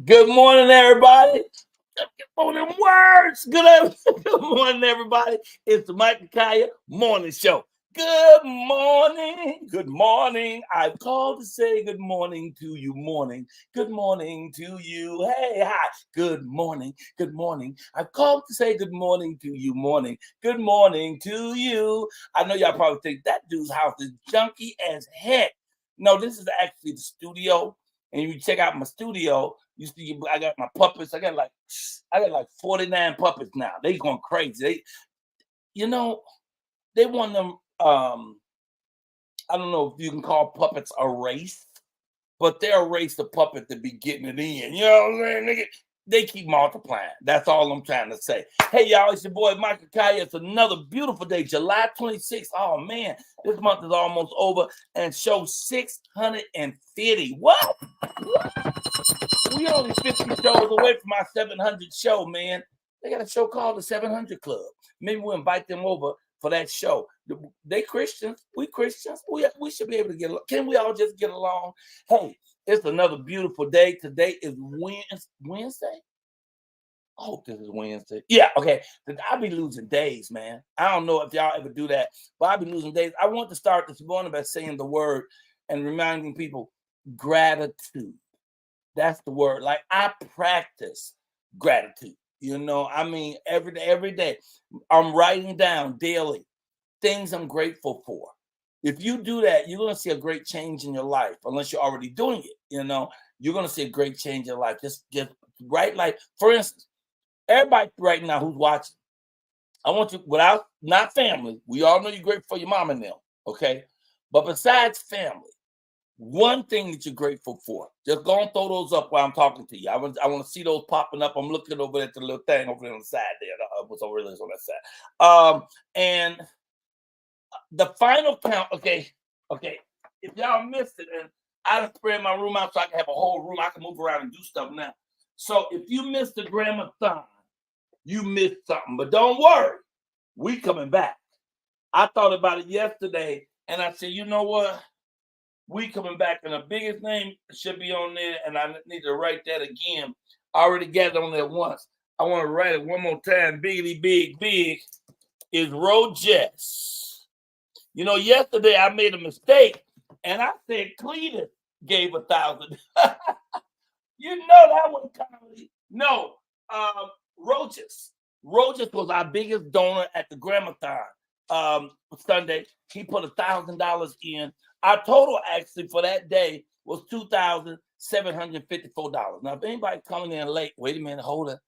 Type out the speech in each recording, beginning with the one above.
Good morning, everybody. Good morning, words. Good morning, everybody. It's the Mike Colyar Morning Show. Good morning. Good morning. I've called to say good morning to you. Morning. Good morning to you. Hey, hi. Good morning. Good morning. I've called to say good morning to you. Morning. Good morning to you. I know y'all probably think that dude's house is junky as heck. No, this is actually the studio. And you check out my studio, you see I got my puppets. I got like 49 puppets now. They going crazy. They want them I don't know if you can call puppets a race, but they're a race of puppet to be getting it in. You know what I'm saying? They keep multiplying. That's all I'm trying to say. Hey, y'all, it's your boy, Michael Colyar. It's another beautiful day, July 26th. Oh, man, this month is almost over. And show 650. What? We only 50 shows away from our 700 show, man. They got a show called the 700 Club. Maybe we'll invite them over for that show. They Christians. We Christians. We should be able to get along. Can we all just get along? Hey, it's another beautiful day. Today is Wednesday. I hope this is Wednesday. Yeah, okay. I'll be losing days, man. I don't know if y'all ever do that, but I'll be losing days. I want to start this morning by saying the word and reminding people gratitude. That's the word. Like I practice gratitude. Every day. I'm writing down daily things I'm grateful for. If you do that, you're going to see a great change in your life. Unless you're already doing it, you're going to see a great change in your life. Just write, like, for instance, everybody right now who's watching, I want you, without not family, we all know you're grateful for your mom and them, okay? But besides family, one thing that you're grateful for, just go and throw those up while I'm talking to you. I want to see those popping up. I'm looking over at the little thing over there on the side there. What's over there on that side? And the final count, okay. If y'all missed it, and I done spread my room out so I can have a whole room. I can move around and do stuff now. So if you missed the gramathon, you missed something. But don't worry, we coming back. I thought about it yesterday, and I said, you know what? We coming back, and the biggest name should be on there, and I need to write that again. I already got it on there once. I want to write it one more time. Biggity big is Rogers. Yesterday I made a mistake, and I said Cletus gave 1,000. That one comedy. No, Rogers. Rogers was our biggest donor at the Gramathon Sunday. He put $1,000 in. Our total actually for that day was $2,754. Now, if anybody coming in late, wait a minute, hold it.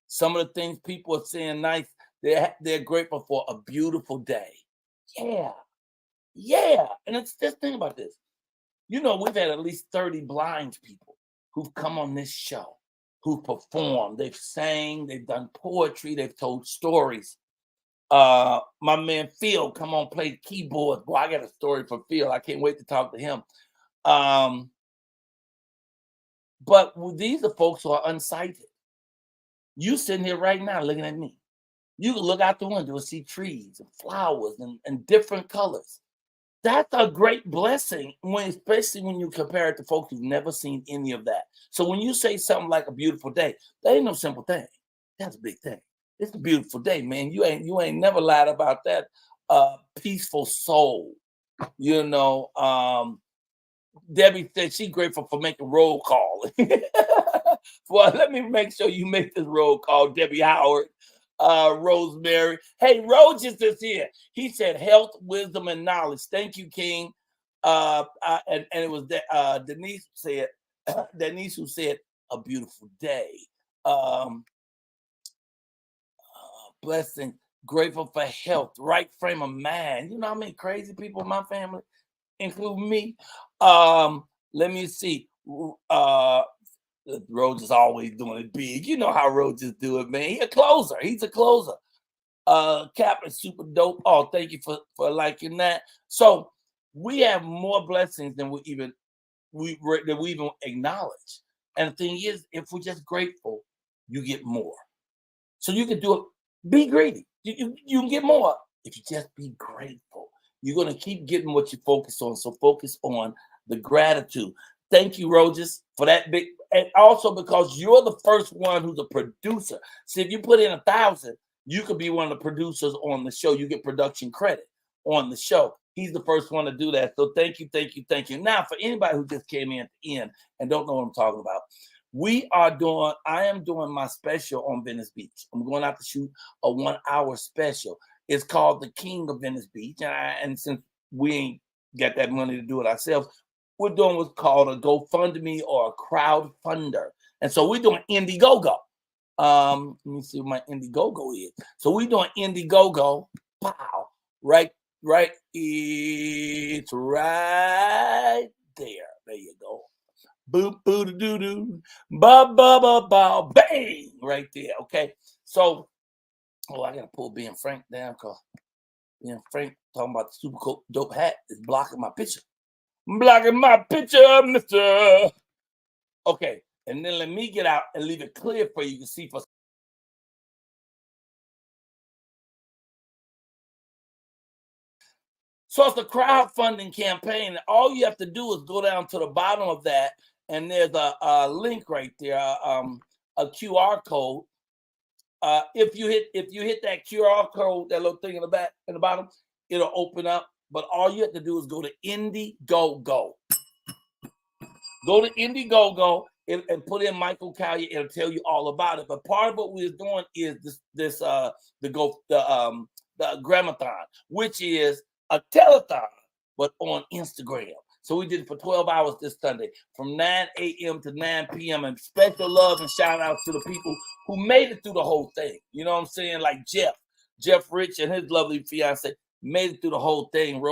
Some of the things people are saying nice, they're grateful for a beautiful day. Yeah. And it's just think about this. We've had at least 30 blind people who've come on this show, who've performed, they've sang, they've done poetry, they've told stories. My man Phil, come on, play the keyboard. Boy, I got a story for Phil. I can't wait to talk to him. But these are folks who are unsighted. You sitting here right now looking at me. You can look out the window and see trees and flowers and different colors. That's a great blessing, especially when you compare it to folks who've never seen any of that. So when you say something like a beautiful day, that ain't no simple thing. That's a big thing. It's a beautiful day, man. You ain't never lied about that. Peaceful soul. Debbie said she's grateful for making roll call. Well, let me make sure you make this roll call, Debbie Howard. Rosemary. Hey, Rogers is here. He said health, wisdom, and knowledge. Thank you, King. And it was Denise who said a beautiful day. Blessing, grateful for health, right frame of mind. You know how many crazy people in my family, including me. Let me see. Rhodes is always doing it big. You know how Rhodes just do it, man. He's a closer. Cap is super dope. Oh, thank you for liking that. So we have more blessings than we even acknowledge. And the thing is, if we're just grateful, you get more. So you can do it. Be greedy. You can get more if you just be grateful. You're going to keep getting what you focus on. So focus on the gratitude. Thank you, Rogers, for that big. And also because you're the first one who's a producer. See, if you put in 1,000, you could be one of the producers on the show. You get production credit on the show. He's the first one to do that. So thank you, thank you, thank you. Now, for anybody who just came in at the end and don't know what I'm talking about, I am doing my special on Venice Beach. I'm going out to shoot a 1-hour special. It's called The King of Venice Beach. And since we ain't got that money to do it ourselves, we're doing what's called a GoFundMe or a crowdfunder. And so we're doing Indiegogo. Let me see what my Indiegogo is. So we're doing Indiegogo. Pow. Right. It's right there. There you go. Boop, boo, doo, doo, ba, ba, ba, ba, bang. Right there. Okay. So, I got to pull Ben Frank down because Ben Frank talking about the super dope hat is blocking my picture. Blocking my picture, mister. Okay, and then let me get out and leave it clear for you to see for. So it's a crowdfunding campaign. All you have to do is go down to the bottom of that, and there's a link right there, a QR code. If you hit that QR code, that little thing in the bottom, it'll open up. But all you have to do is go to Indiegogo. Go to Indiegogo and put in Michael Colyar. It'll tell you all about it. But part of what we're doing is the Gramathon, which is a telethon, but on Instagram. So we did it for 12 hours this Sunday from 9 a.m. to 9 p.m. And special love and shout out to the people who made it through the whole thing. You know what I'm saying? Like Jeff Rich and his lovely fiance made it through the whole thing.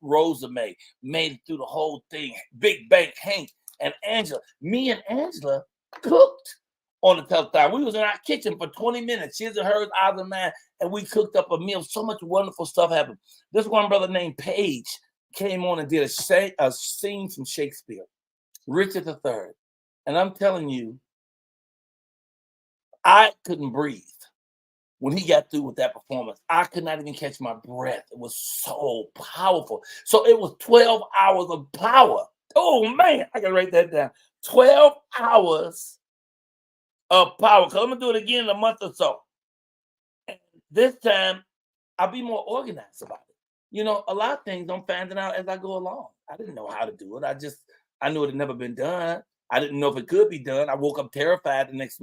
Rosa May made it through the whole thing. Big Bank Hank and Angela. Me and Angela cooked on the telethon. We was in our kitchen for 20 minutes. His and hers, ours and mine, and we cooked up a meal. So much wonderful stuff happened. This one brother named Paige came on and did a scene from Shakespeare, Richard III. And I'm telling you, I couldn't breathe when he got through with that performance. I could not even catch my breath. It was so powerful. So it was 12 hours of power. Oh, man, I got to write that down. 12 hours of power. Because I'm going to do it again in a month or so. And this time, I'll be more organized about it. You know, a lot of things I'm finding out as I go along. I didn't know how to do it. I knew it had never been done. I didn't know if it could be done. I woke up terrified the next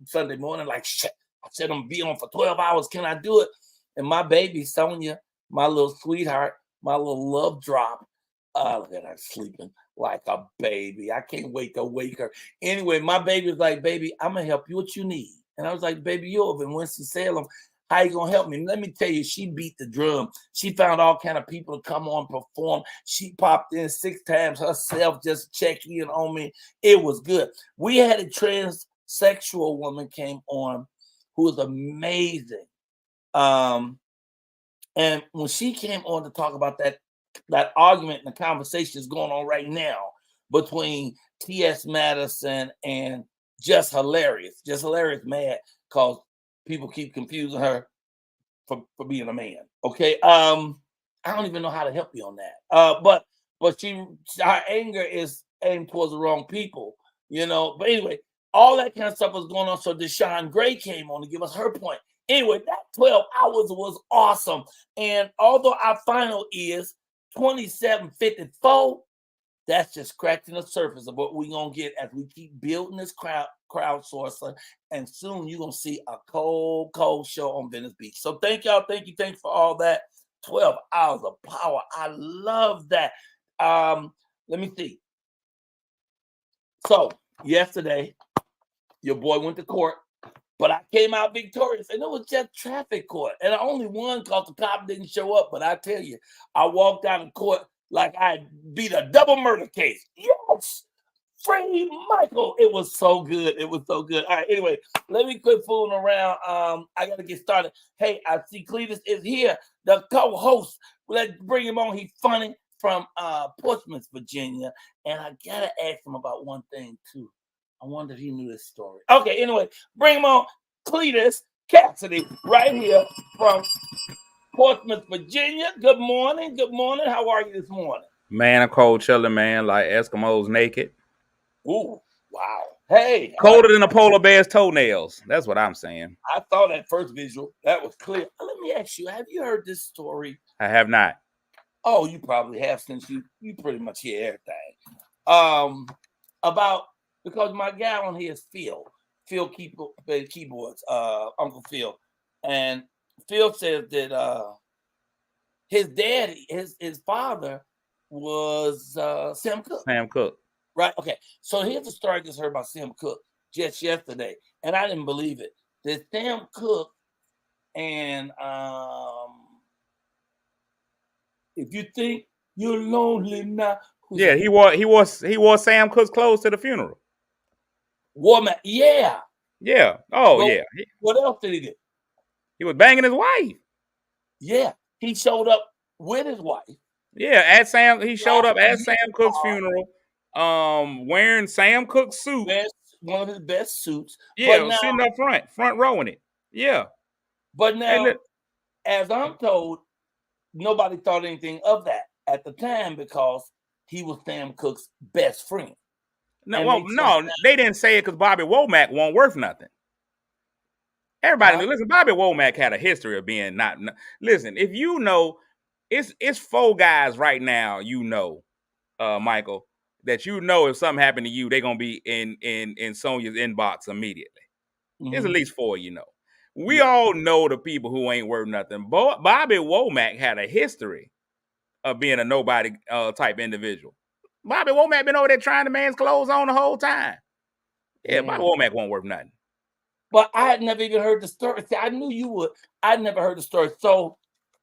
Sunday morning, like, shit. I said, I'm going to be on for 12 hours. Can I do it? And my baby, Sonia, my little sweetheart, my little love drop, look at her sleeping like a baby. I can't wait to wake her. Anyway, my baby was like, baby, I'm going to help you. What you need? And I was like, baby, you're over in Winston-Salem. How you going to help me? Let me tell you, she beat the drum. She found all kind of people to come on perform. She popped in 6 times herself, just checking in on me. It was good. We had a transsexual woman came on who was amazing. And when she came on to talk about that argument and the conversation is going on right now between T.S. Madison and Just Hilarious. Just Hilarious mad because people keep confusing her for being a man. Okay. I don't even know how to help you on that. But her anger is aimed towards the wrong people, you know. But anyway, all that kind of stuff was going on. So Deshaun Gray came on to give us her point. Anyway, that 12 hours was awesome. And although our final is 27.54, that's just scratching the surface of what we're going to get as we keep building this crowdsourcer. And soon you're going to see a cold show on Venice Beach. So thank y'all. Thank you for all that. 12 hours of power. I love that. Let me see. So yesterday, your boy went to court, but I came out victorious, and it was just traffic court. And I only won because the cop didn't show up. But I tell you, I walked out of court like I beat a double murder case. Yes, free Michael. It was so good. It was so good. All right, anyway, let me quit fooling around. I got to get started. Hey, I see Cletus is here, the co-host. Let's bring him on. He's funny from Portsmouth, Virginia. And I got to ask him about one thing, too. I wonder if he knew this story. Okay, anyway, bring him on. Cletus Cassidy right here from Portsmouth, Virginia. Good morning. Good morning. How are you this morning? Man, I'm cold chilling, man, like Eskimos naked. Ooh, wow. Hey, Colder than a polar bear's toenails. That's what I'm saying. I saw that first visual. That was clear. Let me ask you, have you heard this story? I have not. Oh, you probably have, since you pretty much hear everything. About, because my guy on here is Phil keyboards, Uncle Phil. And Phil says that his daddy, his father was Sam Cooke. Sam Cooke. Right. Okay. So here's the story I just heard about Sam Cooke just yesterday, and I didn't believe it. That Sam Cooke and if you think you're lonely now, Yeah, he wore Sam Cooke's clothes to the funeral. Woman, yeah. Yeah. Oh, Well, yeah. what else did he do? He was banging his wife. Yeah, he showed up with his wife. Yeah, he showed up at Sam Cooke's funeral, wearing Sam Cooke's suit. One of his best suits. Yeah, But now, sitting up front rowing it. Yeah. But now, as I'm told, nobody thought anything of that at the time because he was Sam Cooke's best friend. No, they didn't say it because Bobby Womack wasn't worth nothing. Everybody knew. Listen, Bobby Womack had a history of being not. Listen, if you know, it's 4 guys right now. You know, Michael, that you know if something happened to you, they're gonna be in Sonia's inbox immediately. There's at least 4, you know. We all know the people who ain't worth nothing. Bobby Womack had a history of being a nobody type individual. Bobby Womack been over there trying the man's clothes on the whole time. Yeah, Bobby Womack won't worth nothing. But I had never even heard the story. See, I knew you would. I'd never heard the story. So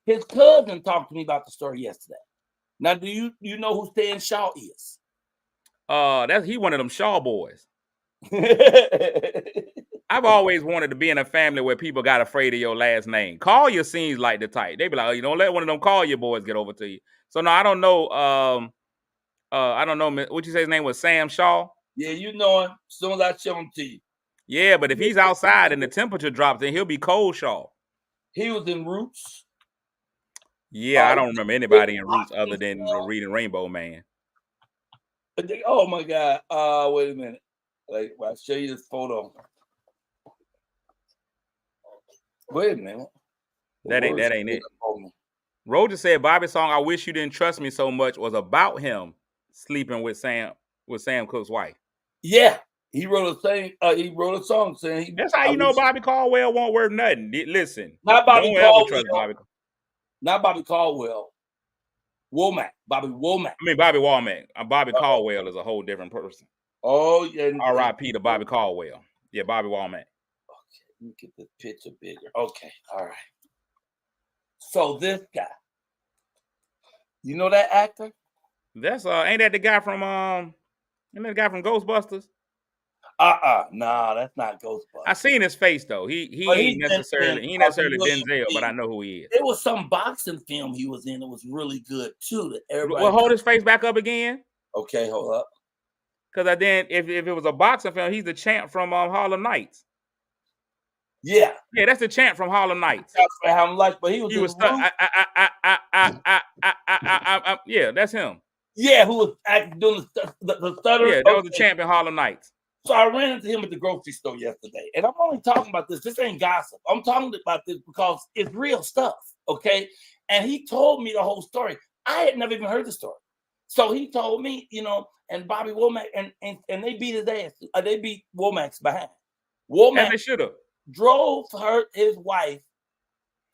his cousin talked to me about the story yesterday. Now, do you know who Stan Shaw is? He one of them Shaw boys. I've always wanted to be in a family where people got afraid of your last name. Colyar seems like the type. They be like, oh, you don't let one of them Colyar boys get over to you. So no, I don't know. I don't know. What you say his name was? Sam Shaw? Yeah, you know him. As soon as I show him to you. Yeah, but if he's outside and the temperature drops, then he'll be Cold Shaw. He was in Roots. Yeah, I don't remember anybody in Roots other than Reading Rainbow Man. Oh my God! Wait a minute. Like, I'll show you this photo. Wait a minute. That ain't it. Roger said Bobby's song "I Wish You Didn't Trust Me So Much" was about him sleeping with Sam Cooke's wife. Yeah, he wrote a song saying that's how you know Bobby Caldwell won't worth nothing. Listen, not Bobby don't Caldwell. Ever trust Bobby. Not Bobby Caldwell. Womack. Bobby Womack. I mean Bobby Womack. Bobby Caldwell is a whole different person. Oh yeah. R.I.P. to Bobby Caldwell. Yeah, Bobby Womack. Okay, let me get the picture bigger. Okay, all right. So this guy, you know that actor? That's ain't that the guy from Ghostbusters? Nah, that's not Ghostbusters. I seen his face though. He ain't necessarily Denzel, but I know who he is. There was some boxing film he was in that was really good too. That everybody. Well, hold his face back up again. Okay, hold up. Because then, if it was a boxing film, he's the champ from Harlem Nights. Yeah, that's the champ from Harlem Nights. But he was. Yeah, that's him. Yeah, who was doing the stutter? Yeah, that was the champ in Harlem Nights. So I ran into him at the grocery store yesterday, and I'm only talking about this. This ain't gossip. I'm talking about this because it's real stuff, okay? And he told me the whole story. I had never even heard the story. So he told me, and Bobby Womack, and they beat his ass. They beat Womack's behind. Womack they should have drove his wife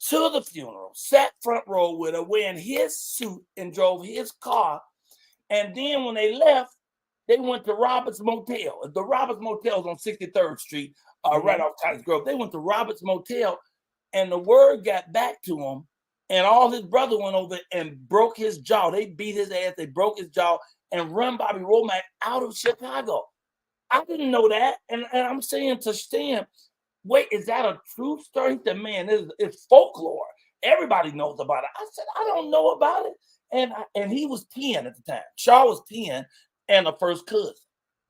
to the funeral, sat front row with her, wearing his suit, and drove his car. And then when they left, they went to Roberts Motel. The Roberts Motel is on 63rd Street, right off Titus Grove. They went to Roberts Motel, and the word got back to him, and all his brother went over and broke his jaw. They beat his ass. They broke his jaw and run Bobby Womack out of Chicago. I didn't know that, and I'm saying to Stan, wait, is that a true story? He said, man, it's folklore. Everybody knows about it. I said, I don't know about it. And he was 10 at the time. Shaw was 10 and a first cousin.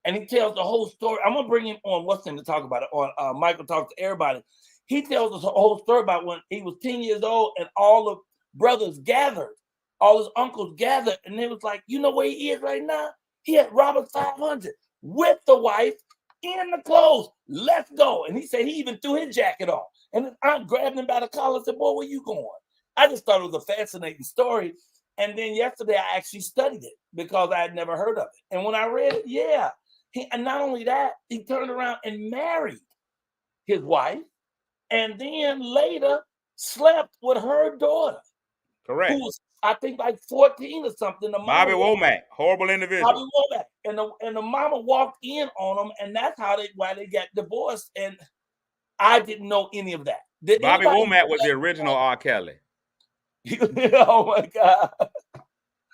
And he tells the whole story. I'm going to bring him on what's in to talk about it. On Michael Talks to Everybody. He tells us a whole story about when he was 10 years old and all the brothers gathered, all his uncles gathered. And they was like, you know where he is right now? He at Robert 500. with the wife in the clothes. Let's go. And he said he even threw his jacket off. And his aunt grabbed him by the collar and said, boy, where you going? I just thought it was a fascinating story. And then yesterday I actually studied it because I had never heard of it. And when I read it, yeah. And not only that, he turned around and married his wife and then later slept with her daughter. Correct. Who was, I think, like 14 or something. Bobby Womack, horrible individual. Bobby Womack. And the mama walked in on him, and that's why they got divorced. And I didn't know any of that. Bobby Womack was the original R. Kelly. Oh my God.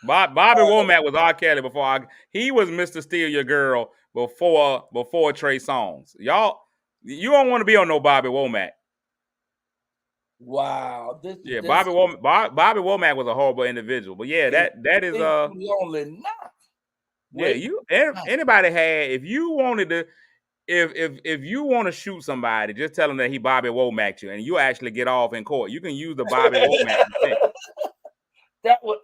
Bobby Womack was R. Kelly before he was Mr. Steal Your Girl before Trey Songz. Y'all, you don't want to be on no Bobby Womack. Wow. Bobby Womack was a horrible individual. But yeah, that is lonely now. Yeah, anybody had, if you wanted to, if you want to shoot somebody, just tell them that he Bobby Womacked you and you actually get off in court. You can use the Bobby Womack.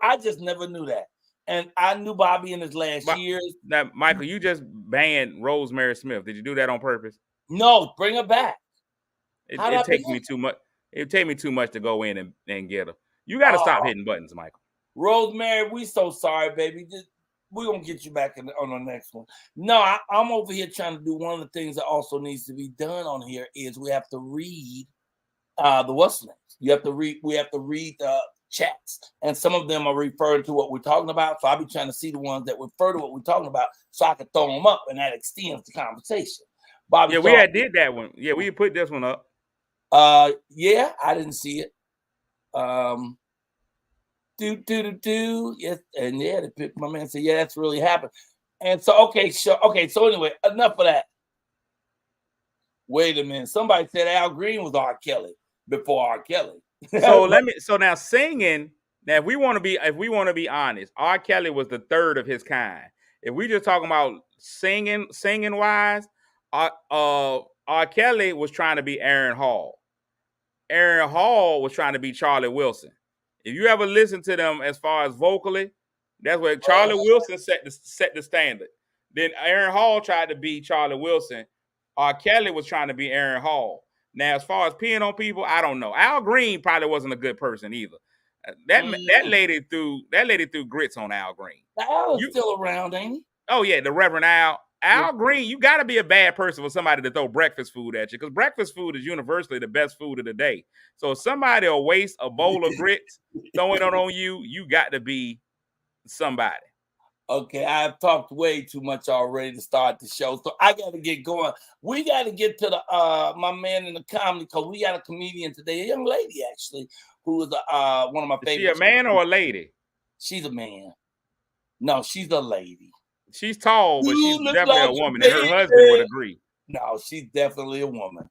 I just never knew that. And I knew Bobby in his last years. Now, Michael, you just banned Rosemary Smith. Did you do that on purpose? No, bring her back. It takes me too much. It take me too much to go in and get her. You got to stop hitting buttons, Michael. Rosemary, we so sorry, baby. We're going to get you back on the next one. No, I'm over here trying to do one of the things that also needs to be done on here is we have to read the what's names. We have to read the chats. And some of them are referring to what we're talking about. So I'll be trying to see the ones that refer to what we're talking about so I can throw them up and that extends the conversation. Bobby, we had did that one. Yeah, we put this one up. Yeah, I didn't see it. Yes, and yeah, my man said, yeah, that's really happened. And so, okay, so anyway, enough of that. Wait a minute. Somebody said Al Green was R. Kelly before R. Kelly. So now singing, now if we want to be honest, R. Kelly was the third of his kind. If we just talking about singing wise, R. Kelly was trying to be Aaron Hall. Aaron Hall was trying to be Charlie Wilson. If you ever listen to them as far as vocally, that's where Charlie Wilson set the standard. Then Aaron Hall tried to be Charlie Wilson. R. Kelly was trying to be Aaron Hall. Now, as far as peeing on people, I don't know. Al Green probably wasn't a good person either. That lady threw grits on Al Green. Al is still around, ain't he? Oh yeah, the Reverend Al. Al Green, you got to be a bad person for somebody to throw breakfast food at you because breakfast food is universally the best food of the day. So if somebody will waste a bowl of grits, throwing it on you, you got to be somebody. Okay, I've talked way too much already to start the show, so I got to get going. We got to get to the my man in the comedy because we got a comedian today, a young lady actually, who is one of my favorites. Is she a man or a lady? She's a man. No, she's a lady. She's tall, but she's definitely a woman, and her husband would agree. No, she's definitely a woman.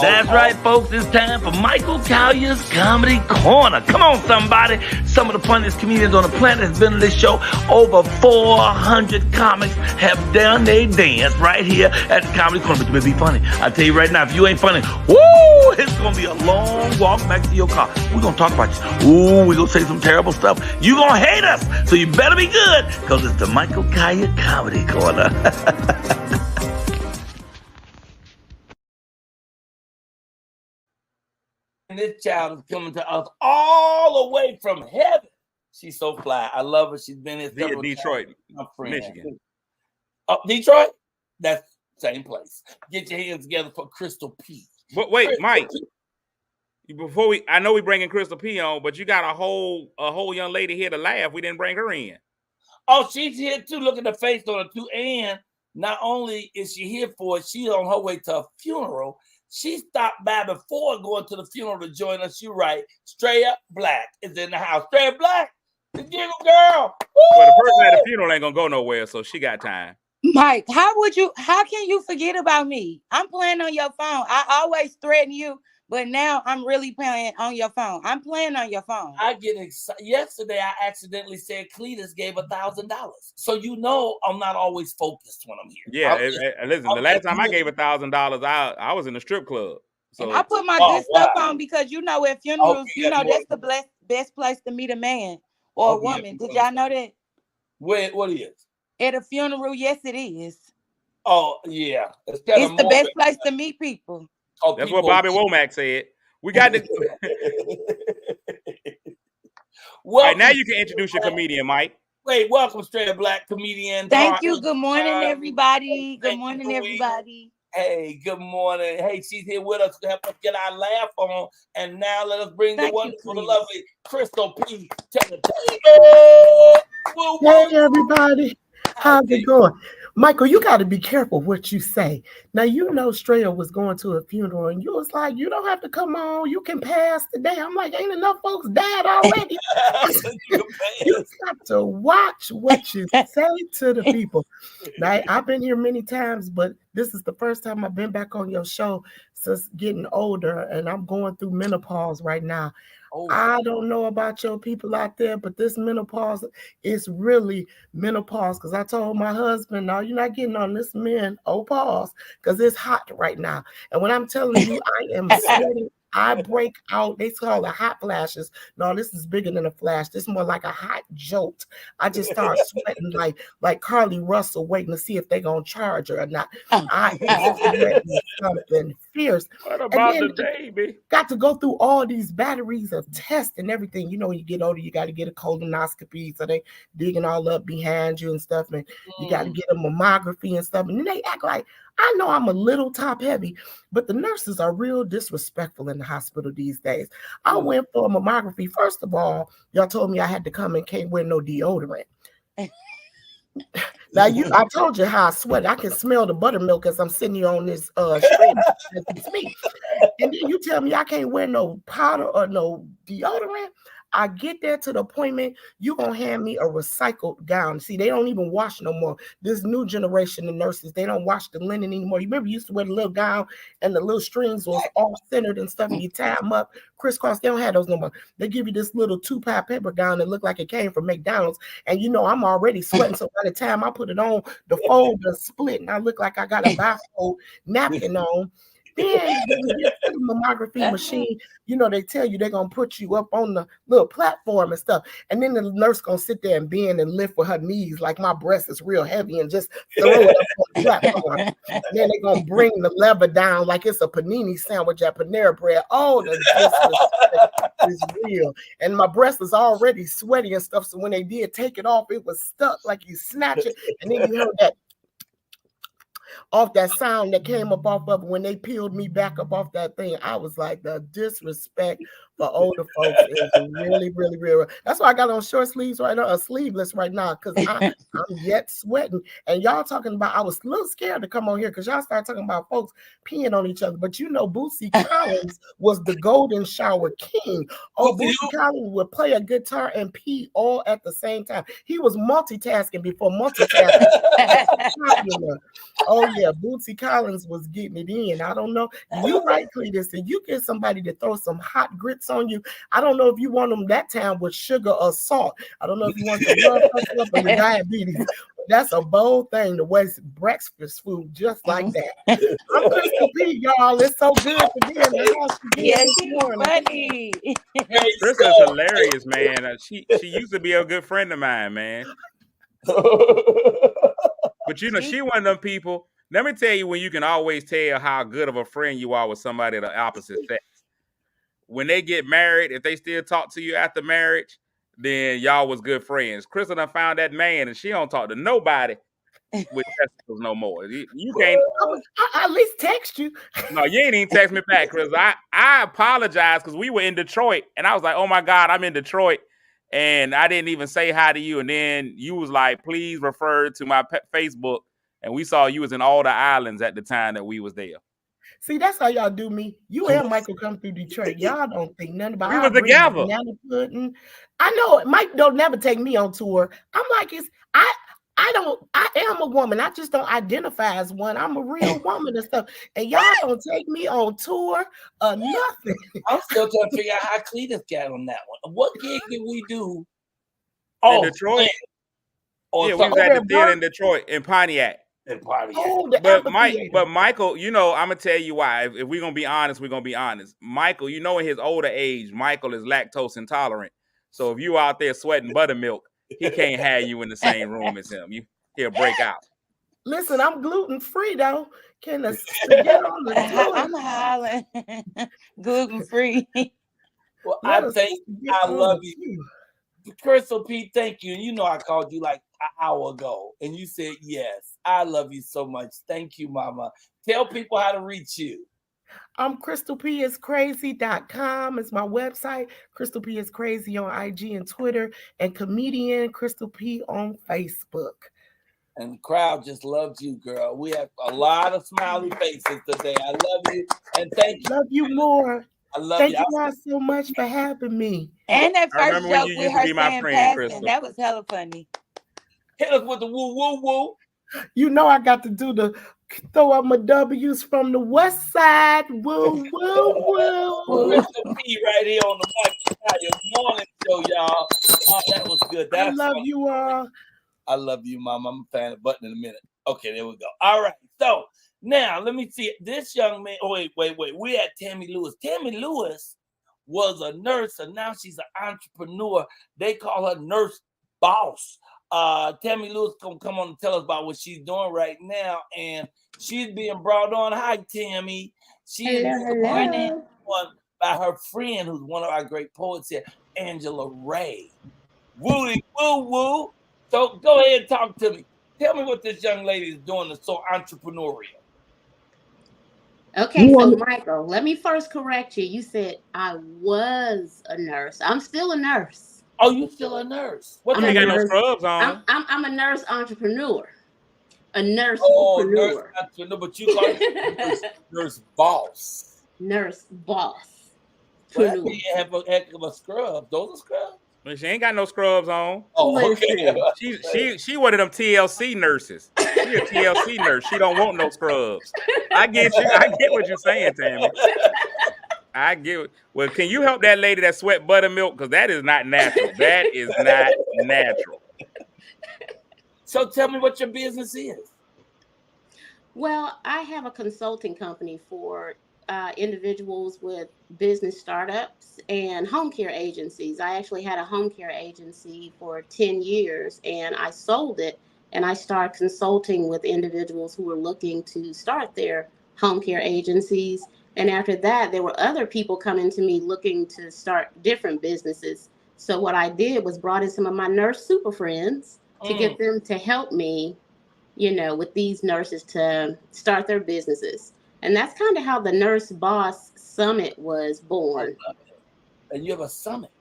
That's right, folks. It's time for Michael Colyar's Comedy Corner. Come on, somebody. Some of the funniest comedians on the planet has been on this show. Over 400 comics have done their dance right here at the Comedy Corner. But you better be funny. I tell you right now, if you ain't funny, woo, it's going to be a long walk back to your car. We're going to talk about you. Ooh, we're going to say some terrible stuff. You're going to hate us. So you better be good because it's the Michael Colyar Comedy Corner. And this child is coming to us all the way from heaven. She's so fly. I love her. She's been in Detroit, Michigan. Detroit? That's the same place. Get your hands together for Crystal P. But wait, Crystal Mike. P. I know we bringing Crystal P on, but you got a whole young lady here to laugh. We didn't bring her in. Oh, she's here too. Look at the face on her too. And not only is she here for it, she's on her way to a funeral. She stopped by before going to the funeral to join us. You're right. Straight Up Black is in the house. Straight Up Black, the giggle girl. Woo! Well, the person at the funeral ain't gonna go nowhere, so she got time. Mike, how can you forget about me? I'm playing on your phone. I always threaten you, but now I'm really playing on your phone. I'm playing on your phone. I get excited. Yesterday, I accidentally said Cletus gave $1,000. So you know I'm not always focused when I'm here. Yeah, listen, the last time I gave $1,000, I was in a strip club. So and I put my good stuff on because you know at funerals, that's the best place to meet a man or a woman. Did y'all know that? What is? At a funeral, yes, it is. Oh yeah, it's the best place to meet people. That's what Bobby Womack said. We got to. All right, now you can introduce your comedian, Mike. Wait, welcome, Straight Up Black comedian. Thank you. Good morning, everybody. Good morning, everybody. Hey, good morning. Hey, she's here with us to help us get our laugh on. And now let us bring the wonderful, the lovely Crystal P to the table. Hey, everybody. How's it going? Michael, you got to be careful what you say. Now, you know Straya was going to a funeral, and you was like, you don't have to come on. You can pass today. I'm like, ain't enough folks died already. You got to watch what you say to the people. Now, I've been here many times, but this is the first time I've been back on your show since getting older, and I'm going through menopause right now. I don't know about your people out there, but this menopause is really menopause. Because I told my husband, no, you're not getting on this pause, because it's hot right now. And when I'm telling you, I am sweating. I break out. They call it hot flashes. No, this is bigger than a flash. This is more like a hot jolt. I just start sweating like Carly Russell, waiting to see if they're gonna charge her or not. I am sweating something fierce. What about the baby? Got to go through all these batteries of tests and everything. You know, when you get older, you got to get a colonoscopy, so they digging all up behind you and stuff, and you got to get a mammography and stuff. And then they act like, I know I'm a little top heavy, but the nurses are real disrespectful in the hospital these days. I went for a mammography. First of all, y'all told me I had to come and can't wear no deodorant. Now I told you how I sweat. I can smell the buttermilk as I'm sitting here on this stream. And then you tell me I can't wear no powder or no deodorant. I get there to the appointment, you gonna hand me a recycled gown. See, they don't even wash no more. This new generation of nurses, they don't wash the linen anymore. You remember you used to wear the little gown and the little strings was all centered and stuff, and you tie them up, crisscross. They don't have those no more. They give you this little 2-ply paper gown that looked like it came from McDonald's, and you know I'm already sweating. So by the time I put it on, the fold is split, and I look like I got a bifold napkin on. Then when you get to the mammography machine, you know, they tell you they're going to put you up on the little platform and stuff. And then the nurse going to sit there and bend and lift with her knees like my breast is real heavy and just throw it up on the platform. And then they're going to bring the lever down like it's a panini sandwich at Panera Bread. Oh, the disrespect is real. And my breast is already sweaty and stuff. So when they did take it off, it was stuck like you snatch it. And then you heard that off that sound that came up off of it when they peeled me back up off that thing. I was like, the disrespect for older folks is really, really real. That's why I got on short sleeves right now, sleeveless right now, because I'm yet sweating. And y'all talking about, I was a little scared to come on here because y'all started talking about folks peeing on each other. But you know, Bootsy Collins was the golden shower king. Oh, Bootsy Collins would play a guitar and pee all at the same time. He was multitasking before multitasking. Oh yeah, Bootsy Collins was getting it in. I don't know. You right, Cletus, and you get somebody to throw some hot grits on you. I don't know if you want them that time with sugar or salt. I don't know if you want the blood pressure up or the diabetes. That's a bold thing to waste breakfast food just like that. I'm Crystal P, y'all. It's so good to be in the house. Yes, funny. Crystal's hilarious, man. She used to be a good friend of mine, man. But you know, she one of them people. Let me tell you when you can always tell how good of a friend you are with somebody of the opposite sex. When they get married, if they still talk to you after marriage, then y'all was good friends. Crystal done found that man, and she don't talk to nobody with testicles no more. You can't. I at least text you. No, you ain't even text me back, Chris. I apologize because we were in Detroit, and I was like, oh my God, I'm in Detroit. And I didn't even say hi to you. And then you was like, please refer to my Facebook. And we saw you was in all the islands at the time that we was there. See, that's how y'all do me. You and Michael come through Detroit. Y'all don't think nothing about it. We were together. Banana pudding. I know Mike don't never take me on tour. I'm like, I am a woman. I just don't identify as one. I'm a real woman and stuff. And y'all don't take me on tour or nothing. I'm still trying to figure out how Cletus got on that one. What gig did we do? In Detroit? Yeah, we was at the theater in Detroit, in Pontiac. But Michael, you know, I'm gonna tell you why. If we're gonna be honest, we're gonna be honest. Michael, you know, in his older age, Michael is lactose intolerant. So if you out there sweating buttermilk, he can't have you in the same room as him. He'll break out. Listen, I'm gluten free though. Can the get on the I'm hollering gluten free. Well, I love you. Crystal P, thank you. And you know I called you like an hour ago, and you said yes. I love you so much. Thank you, Mama. Tell people how to reach you. CrystalPisCrazy.com is my website. Crystal P is Crazy on IG and Twitter, and comedian Crystal P on Facebook. And the crowd just loved you, girl. We have a lot of smiley faces today. I love you, and thank you. Love you more. I love Thank you. you guys so much for having me. And that I first remember when joke you with used to her be my saying friend, passing, Crystal. that was hella funny. Hit us with the woo woo woo. You know I got to do the throw up my W's from the west side. Woo woo woo. Crystal P right here on the Michael Morning Show, y'all. Oh, that was good. I love you all. I love you, Mom. I'm a fan of button in a minute. Okay, there we go. All right. So now let me see this young man. Oh, wait. We had Tammy Lewis. Tammy Lewis was a nurse, and now she's an entrepreneur. They call her Nurse Boss. Tammy Lewis gonna come on and tell us about what she's doing right now, and she's being brought on. Hi, Tammy. She is being brought on by her friend, who's one of our great poets here, Angela Ray. Woody woo woo. So go ahead and talk to me. Tell me what this young lady is doing that's so entrepreneurial. Okay, so Michael, let me first correct you. You said I was a nurse. I'm still a nurse. Oh, you still a nurse? What you got no scrubs on? I'm a nurse entrepreneur. A nurse. Oh, nurse entrepreneur, but you call it nurse boss. Nurse boss. Well, you have a heck of a scrub. Those are scrubs. Well, she ain't got no scrubs on. Oh, okay. She one of them TLC nurses. She a TLC nurse. She don't want no scrubs. I get you. I get what you're saying, Tammy. I get it. Well, can you help that lady that sweat buttermilk? Because that is not natural. That is not natural. So tell me what your business is. Well, I have a consulting company for individuals with business startups and home care agencies. I actually had a home care agency for 10 years and I sold it, and I started consulting with individuals who were looking to start their home care agencies. And after that, there were other people coming to me looking to start different businesses. So what I did was brought in some of my nurse super friends to get them to help me, you know, with these nurses to start their businesses. And that's kind of how the Nurse Boss Summit was born. And you have a summit?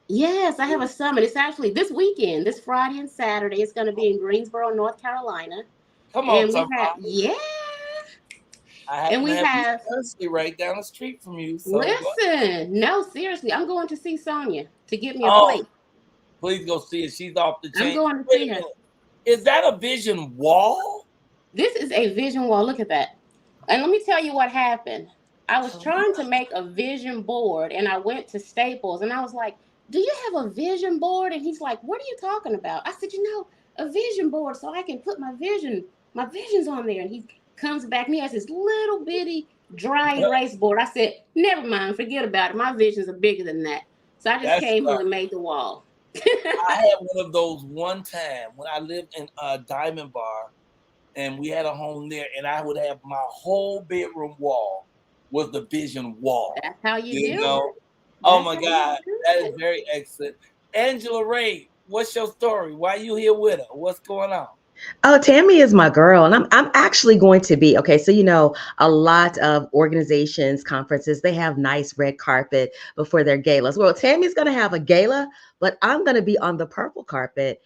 Yes, I have a summit. It's actually this weekend, this Friday and Saturday. It's going to be in Greensboro, North Carolina. Come on, and we have right down the street from you. So listen, no, seriously, I'm going to see Sonia to get me a plate. Please go see her. She's off the chain. I'm going to see her. Is that a vision wall? This is a vision wall. Look at that. And let me tell you what happened. I was trying to make a vision board, and I went to Staples, and I was like, do you have a vision board? And he's like, what are you talking about? I said, you know, a vision board so I can put my visions on there. And he comes back and he has this little bitty dry erase board. I said, never mind, forget about it. My visions are bigger than that. So I just came here and made the wall. I had one of those one time when I lived in Diamond Bar, and we had a home there, and I would have my whole bedroom wall was the vision wall. That's how you know? Oh my God, that is very excellent. Angela Ray, what's your story? Why are you here with her? What's going on? Oh, Tammy is my girl. And I'm actually going to be, okay, so, you know, a lot of organizations, conferences, they have nice red carpet before their galas. Well, Tammy's going to have a gala, but I'm going to be on the purple carpet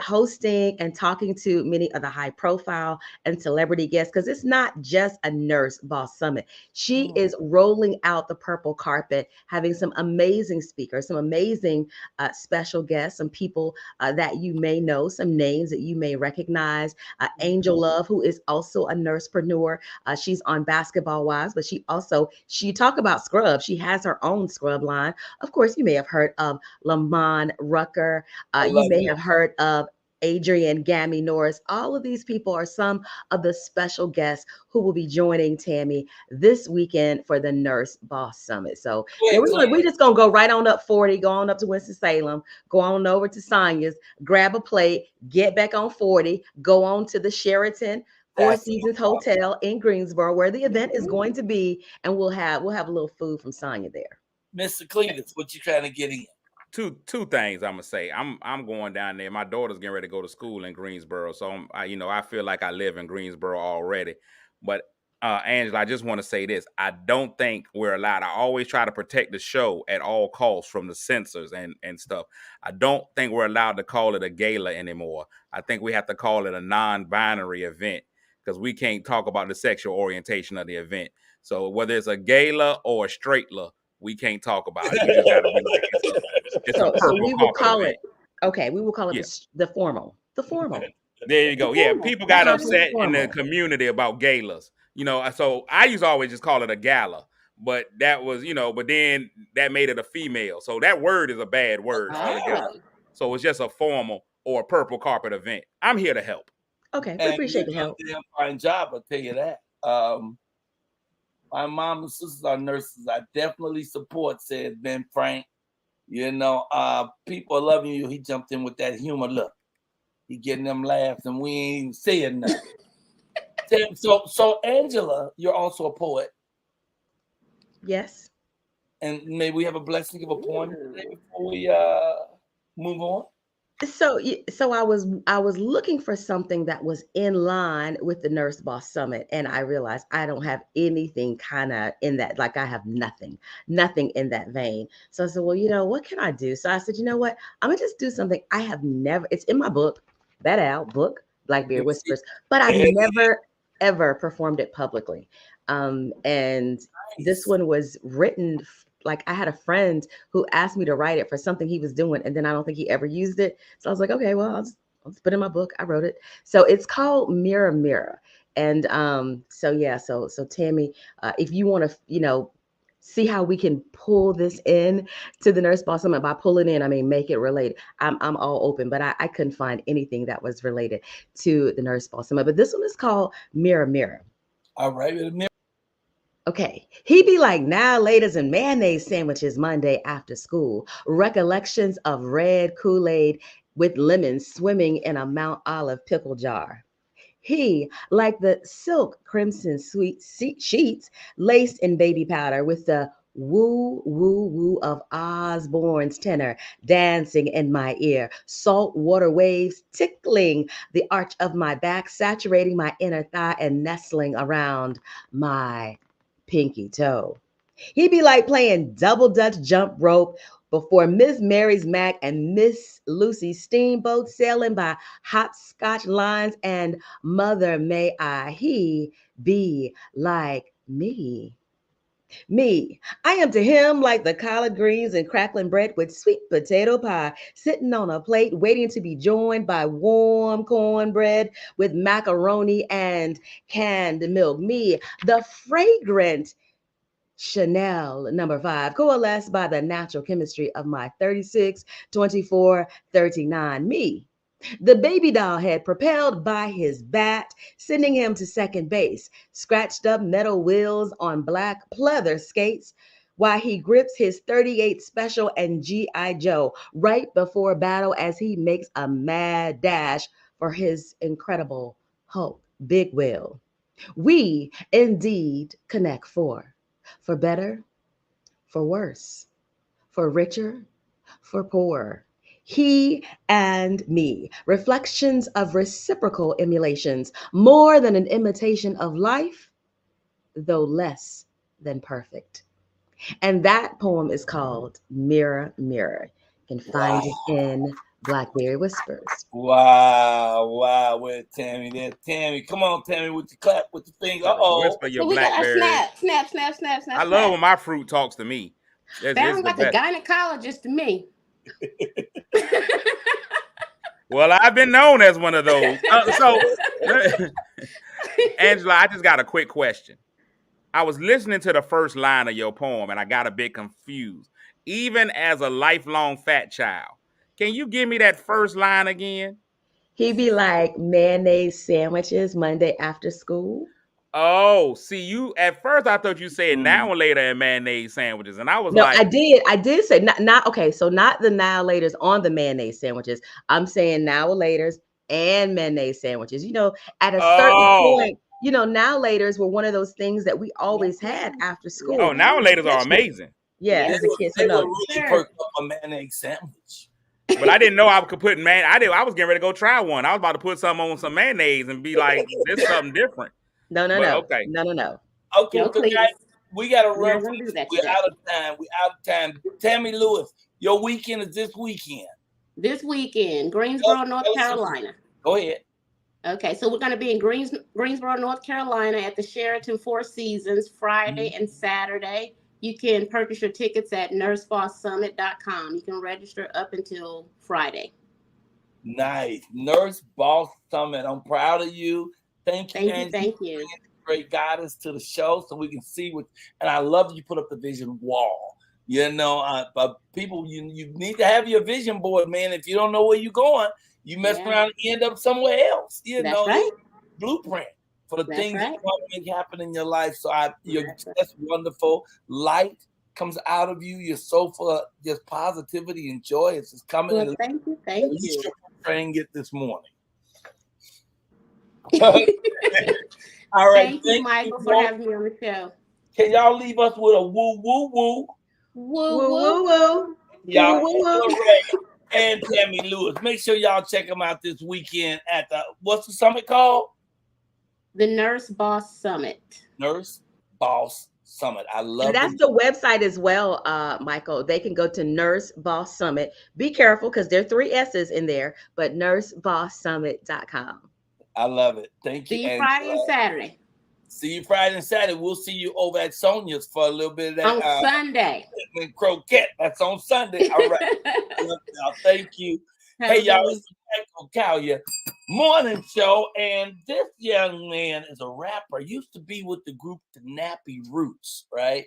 hosting and talking to many of the high profile and celebrity guests, because it's not just a Nurse Boss Summit. She is rolling out the purple carpet, having some amazing speakers, some amazing special guests, some people that you may know, some names that you may recognize. Angel Love, who is also a nursepreneur. She's on Basketball Wives, but she talk about scrubs. She has her own scrub line. Of course, you may have heard of Lamont Rucker. You may have heard of Adrian Gammy Norris. All of these people are some of the special guests who will be joining Tammy this weekend for the Nurse Boss Summit. So yeah, we're just gonna go right on up 40, go on up to Winston-Salem, go on over to Sonia's, grab a plate, get back on 40, go on to the Sheraton Four Seasons Hotel in Greensboro, where the event is going to be, and we'll have a little food from Sonia there. Mr. Cletus, what you trying to get in? Two things I'm gonna say. I'm going down there. My daughter's getting ready to go to school in Greensboro, so I feel like I live in Greensboro already. But Angela, I just want to say this. I don't think we're allowed. I always try to protect the show at all costs from the censors and stuff. I don't think we're allowed to call it a gala anymore. I think we have to call it a non-binary event, because we can't talk about the sexual orientation of the event. So whether it's a gala or a straightla, we can't talk about it. We just got to be like, it's a purple we will call event. it. Okay, we will call it the formal. The formal. There you go. Yeah, people got upset in the community about galas. So I used to always just call it a gala, but that was, but then that made it a female. So that word is a bad word altogether. So it's just a formal or a purple carpet event. I'm here to help. Okay, we appreciate the help. Damn fine job, I'll tell you that. My mom and sisters are nurses. I definitely support, said Ben Frank. People are loving you. He jumped in with that humor look. He getting them laughs, and we ain't even saying nothing. So Angela, you're also a poet. Yes. And maybe we have a blessing of a poem today before we move on. So I was looking for something that was in line with the Nurse Boss Summit, and I realized I don't have anything kind of in that. Like, I have nothing in that vein. So I said, well, what can I do? So I said, you know what? I'm gonna just do something I have never. It's in my book, book, Blackberry Whispers, but I've never ever performed it publicly. And this one was written. Like, I had a friend who asked me to write it for something he was doing, and then I don't think he ever used it. So I was like, okay, well, I'll just put it in my book. I wrote it. So it's called Mirror Mirror. And so Tammy, if you want to, see how we can pull this in to the Nurse Boss Summit, by pulling in, I mean, make it related. I'm all open, but I couldn't find anything that was related to the Nurse Boss Summit. But this one is called Mirror Mirror. All right, Okay, he be like, now laters and mayonnaise sandwiches Monday after school. Recollections of red Kool-Aid with lemons swimming in a Mount Olive pickle jar. He, like the silk crimson sweet sheets laced in baby powder with the woo, woo, woo of Osborne's tenor dancing in my ear, salt water waves tickling the arch of my back, saturating my inner thigh and nestling around my pinky toe. He'd be like playing double dutch jump rope before Miss Mary's Mac and Miss Lucy's steamboat, sailing by hopscotch lines, and mother may he be like me. Me, I am to him like the collard greens and crackling bread with sweet potato pie, sitting on a plate waiting to be joined by warm cornbread with macaroni and canned milk. Me, the fragrant Chanel number 5, coalesced by the natural chemistry of my 36, 24, 39. Me, the baby doll head propelled by his bat, sending him to second base, scratched up metal wheels on black pleather skates, while he grips his 38 Special and G.I. Joe right before battle as he makes a mad dash for his incredible Hulk Big Wheel. We indeed connect for better, for worse, for richer, for poorer. He and me, reflections of reciprocal emulations, more than an imitation of life, though less than perfect. And that poem is called Mirror, Mirror. You can find it in Blackberry Whispers. Wow. Where's Tammy? There's Tammy. Come on, Tammy, with the clap, with the finger. Whisper your Blackberry. Snap. I love when my fruit talks to me. Sounds like a gynecologist to me. Well, I've been known as one of those. Angela, I just got a quick question. I was listening to the first line of your poem, and I got a bit confused. Even as a lifelong fat child, can you give me that first line again? He be like mayonnaise sandwiches Monday after school. Oh, see, you at first I thought you said now and later and mayonnaise sandwiches, and I was No, like, I did say not okay. So not the now laters on the mayonnaise sandwiches. I'm saying now laters and mayonnaise sandwiches. You know, at a certain point, you know, now laters were one of those things that we always had after school. oh, now and laters are amazing. Yeah, as a kid. So They no, would really perk up a mayonnaise sandwich. But I didn't know I could put I was getting ready to go try one. I was about to put something on some mayonnaise and be like, this is something different. No. Okay. No. Okay, No, so guys, we gotta We're run. gonna do that We're today. out of time. We're out of time. Tammy Lewis, your weekend is this weekend. This weekend, Greensboro, North Carolina. Go ahead. Okay, so we're going to be in Greensboro, North Carolina at the Sheraton Four Seasons Friday and Saturday. You can purchase your tickets at nursebosssummit.com. You can register up until Friday. Nice. Nurse Boss Summit. I'm proud of you. Thank you, Angie. Thank you. Great guidance to the show so we can see what, and I love you put up the vision wall. You know, but people, you need to have your vision board, man. If you don't know where you're going, you mess around and end up somewhere else. You know, right. Blueprint for the things right. that want to make happen in your life. So that's wonderful. Light comes out of you. You're so full of just positivity and joy. It's just coming. Well, thank you. Thank you. Praying it this morning. All right. Thank you, Michael, for having me on the show. Can y'all leave us with a woo woo woo? Woo woo woo. Y'all and Tammy Lewis. Make sure y'all check them out this weekend at the what's the summit called? The Nurse Boss Summit. Nurse Boss Summit. I love and that's the website as well, Michael. They can go to Nurse Boss Summit. Be careful because there are 3 S's in there, but nursebosssummit.com. I love it. Thank you. See you Friday and Saturday. See you Friday and Saturday. We'll see you over at Sonia's for a little bit of that. On Sunday. Croquette. That's on Sunday. All right. Thank you. Hey, y'all. It's Michael Colyar morning show. And this young man is a rapper. Used to be with the group The Nappy Roots, right?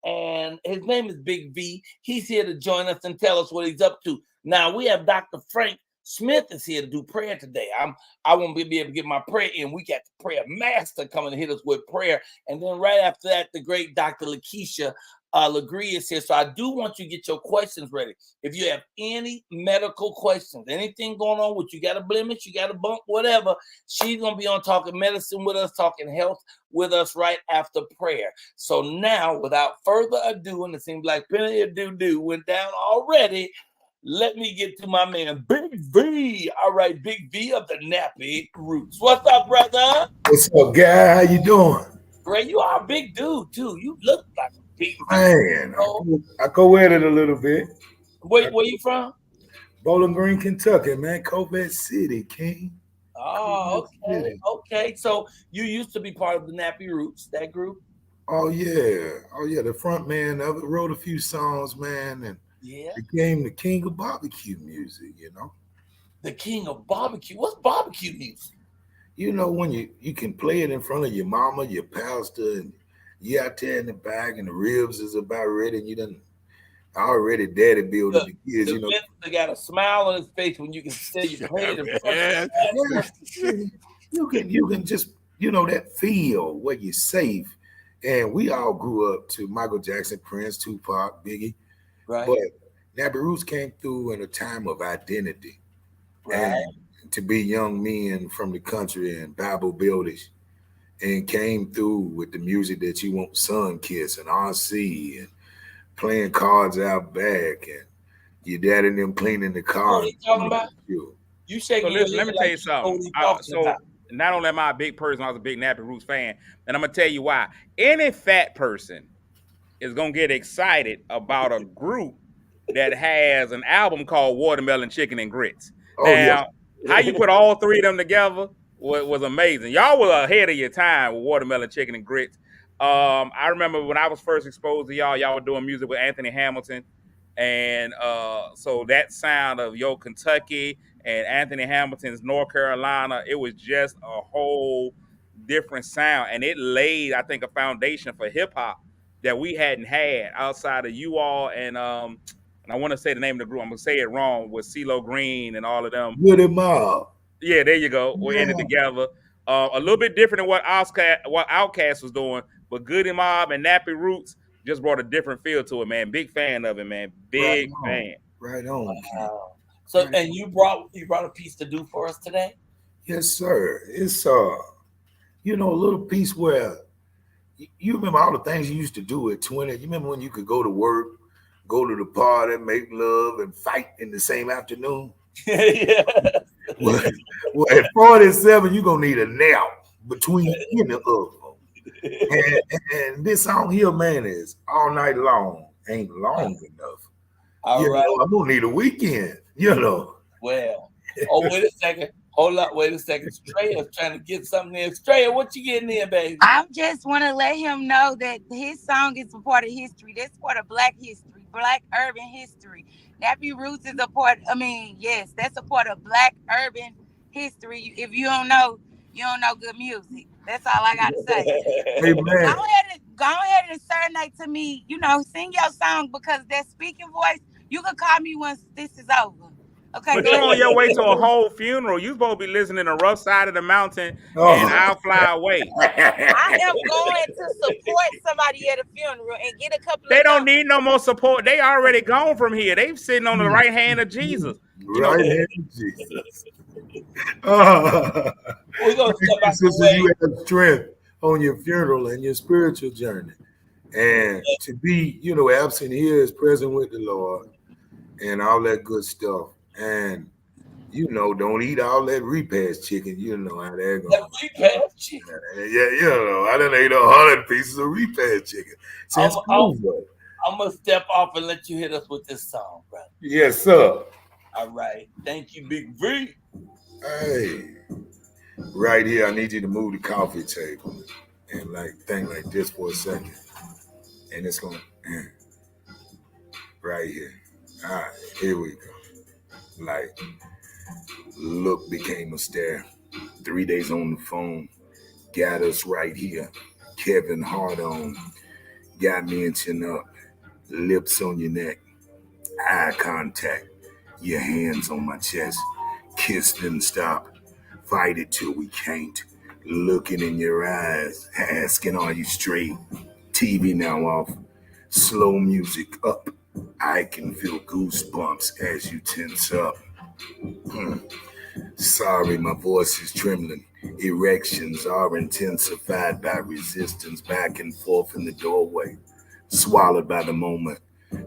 And his name is Big V. He's here to join us and tell us what he's up to. Now, we have Dr. Frank Smith is here to do prayer today. I won't be able to get my prayer in. We got the prayer master coming to hit us with prayer. And then right after that, the great Dr. Lakeisha Legree is here. So I do want you to get your questions ready. If you have any medical questions, anything going on with you, got a blemish, you got a bump, whatever, she's going to be on talking medicine with us, talking health with us right after prayer. So now, without further ado, and it seems like plenty of doo-doo went down already, let me get to my man, Big V. All right, Big V of the Nappy Roots. What's up, brother? What's up, guy? How you doing? Great. You are a big dude, too. You look like a big man. I go at it a little bit. Where you from? Bowling Green, Kentucky, man. Covent City, King. Oh, okay. Okay. So you used to be part of the Nappy Roots, that group? Oh, yeah. The front man of it wrote a few songs, man, and became the king of barbecue music, you know. The king of barbecue? What's barbecue music? You know, when you can play it in front of your mama, your pastor, and you out there in the back and the ribs is about ready and you done already daddy building the kids, you know. They got a smile on his face when you can say you played it. You can just, you know, that feel where you're safe. And we all grew up to Michael Jackson, Prince, Tupac, Biggie. Right. But Nappy Roots came through in a time of identity. Right. And to be young men from the country and Bible builders and came through with the music that you want, Sun Kiss and RC and playing cards out back and your dad and them cleaning the car. What are you talking about? You shaking. So listen, let me tell you something. So not only am I a big person, I was a big Nappy Roots fan, and I'm gonna tell you why. Any fat person is gonna get excited about a group that has an album called Watermelon Chicken and Grits. Now, how you put all 3 of them together was amazing. Y'all were ahead of your time with Watermelon Chicken and Grits. I remember when I was first exposed to y'all were doing music with Anthony Hamilton. And so that sound of Yo Kentucky and Anthony Hamilton's North Carolina, it was just a whole different sound. And it laid, I think, a foundation for hip hop that we hadn't had outside of you all and I want to say the name of the group. I'm gonna say it wrong with CeeLo Green and all of them. Woody Mob. Yeah, there you go. We're in it together. A little bit different than what Outkast was doing, but Goody Mob and Nappy Roots just brought a different feel to it, man. Big fan of it, man. Big fan. Right on. Wow. So, and you brought a piece to do for us today? Yes, sir. It's a little piece where you remember all the things you used to do at 20. You remember when you could go to work, go to the party, make love, and fight in the same afternoon? Yeah. Well, at 47, you're going to need a nap between any of them. And this song here, man, is all night long. Ain't long enough. All right. I'm going to need a weekend, Well, wait a second. Hold up, wait a second. Strayer's trying to get something in. Strayer, what you getting in, baby? I just want to let him know that his song is a part of history. That's part of Black history, Black urban history. Nappy Roots is a part. Yes, that's a part of Black urban history. If you don't know, you don't know good music. That's all I got to say. Hey, man. Go ahead and serenade to me. Sing your song, because that speaking voice, you can call me once this is over. Okay, but you're on your way to a whole funeral. You supposed to be listening to Rough Side of the Mountain and I'll Fly Away. I am going to support somebody at a funeral and get a couple They don't need no more support. They already gone from here. They sitting on the right hand of Jesus. Right hand of Jesus. We're going to step out the way. You have strength on your funeral and your spiritual journey. And to be, absent here is present with the Lord and all that good stuff. And don't eat all that repast chicken. You know how that goes. That repast chicken. Yeah, I done ate 100 pieces of repast chicken. I'm gonna step off and let you hit us with this song, brother. Yes, sir. All right. Thank you, Big V. Hey, right here, I need you to move the coffee table and think like this for a second. And it's going right here. All right, here we go. Look became a stare. 3 days on the phone. Got us right here. Kevin Hart on. Got me in chin up. Lips on your neck. Eye contact. Your hands on my chest. Kiss then stop. Fight it till we can't. Looking in your eyes. Asking, are you straight? TV now off. Slow music up. I can feel goosebumps as you tense up. Sorry, my voice is trembling. Erections are intensified by resistance back and forth in the doorway. Swallowed by the moment,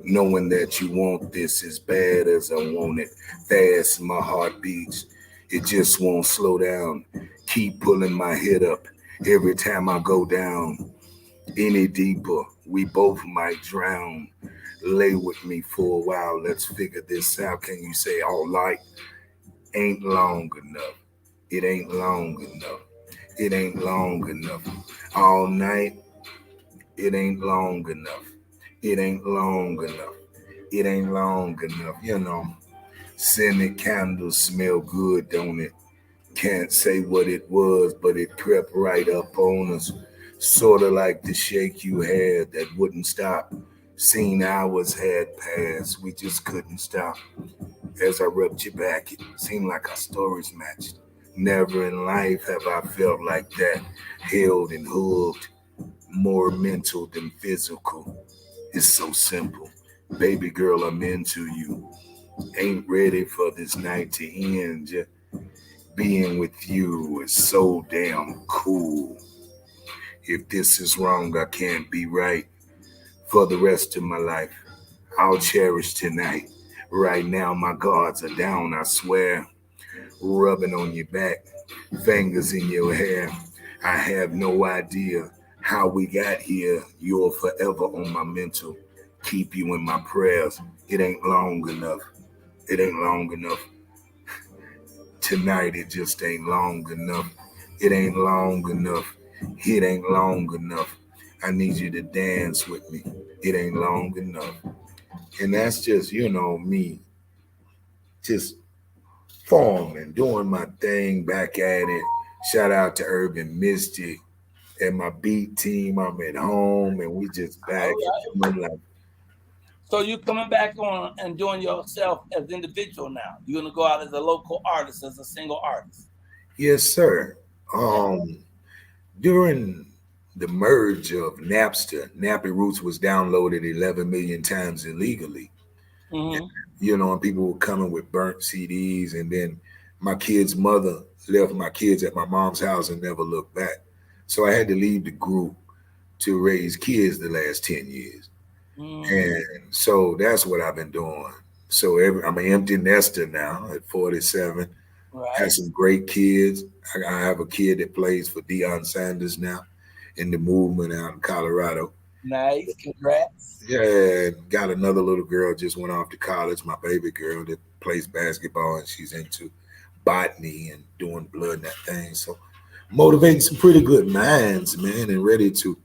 knowing that you want this as bad as I want it. Fast my heart beats. It just won't slow down. Keep pulling my head up every time I go down. Any deeper, we both might drown. Lay with me for a while. Let's figure this out. Can you say all right? Ain't long enough. It ain't long enough. It ain't long enough. All night. It ain't long enough. It ain't long enough. It ain't long enough. Scented candles smell good, don't it? Can't say what it was, but it crept right up on us. Sort of like the shake you had that wouldn't stop. Seen hours had passed, we just couldn't stop. As I rubbed your back, it seemed like our stories matched. Never in life have I felt like that, held and hugged. More mental than physical. It's so simple. Baby girl, I'm into you. Ain't ready for this night to end. Just being with you is so damn cool. If this is wrong, I can't be right. For the rest of my life, I'll cherish tonight. Right now, my guards are down, I swear. Rubbing on your back, fingers in your hair. I have no idea how we got here. You're forever on my mental. Keep you in my prayers. It ain't long enough. It ain't long enough. Tonight, it just ain't long enough. It ain't long enough. It ain't long enough. I need you to dance with me. It ain't long enough. And that's just, me just forming, doing my thing, back at it. Shout out to Urban Mystic and my beat team. I'm at home and we just back. So you're coming back on and doing yourself as individual now. You're gonna go out as a local artist, as a single artist. Yes, sir. During the merge of Napster, Nappy Roots was downloaded 11 million times illegally. Mm-hmm. And people were coming with burnt CDs, and then my kid's mother left my kids at my mom's house and never looked back. So I had to leave the group to raise kids the last 10 years. And so that's what I've been doing. So I'm an empty nester now at 47. Right. Have some great kids. I have a kid that plays for Deion Sanders now in the movement out in Colorado. Nice, congrats. Yeah, got another little girl just went off to college, my baby girl that plays basketball, and she's into botany and doing blood and that thing. So motivating some pretty good minds, man, and ready to.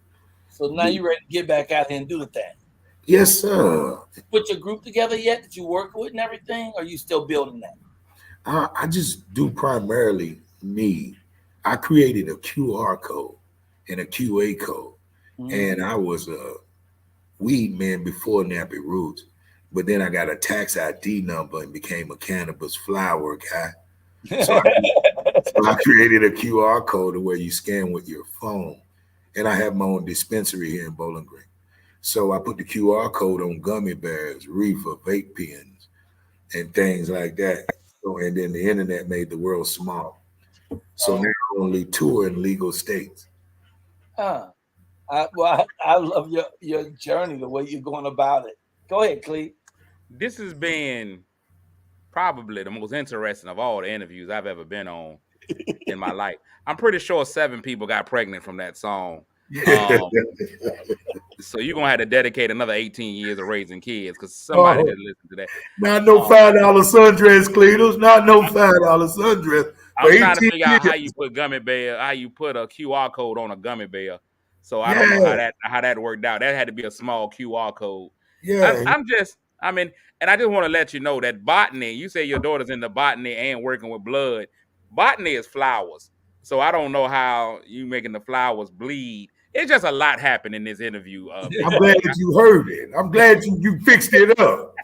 So now you're ready to get back out here and do the thing. Yes, sir. Put your group together yet that you work with and everything? Or are you still building that? I just do primarily me. I created a QR code and a QA code. And I was a weed man before Nappy Roots. But then I got a tax ID number and became a cannabis flower guy. So I created a QR code where you scan with your phone. And I have my own dispensary here in Bowling Green. So I put the QR code on gummy bears, reefer, vape pens, and things like that. So, and then the internet made the world small. So now I only tour in legal states. I love your journey, the way you're going about it. Go ahead, Cleve. This has been probably the most interesting of all the interviews I've ever been on in my life. I'm pretty sure 7 people got pregnant from that song. So you're gonna have to dedicate another 18 years of raising kids because somebody just listened to that. Not no $5 sundress, Cletus. Not no $5 sundress. I'm trying to figure out how you put gummy bear, how you put a QR code on a gummy bear. So I don't know how that worked out. That had to be a small QR code. Yeah, and I just want to let you know that botany. You say your daughter's into botany and working with blood. Botany is flowers. So I don't know how you making the flowers bleed. It's just a lot happened in this interview. I'm glad you heard it. I'm glad you fixed it up.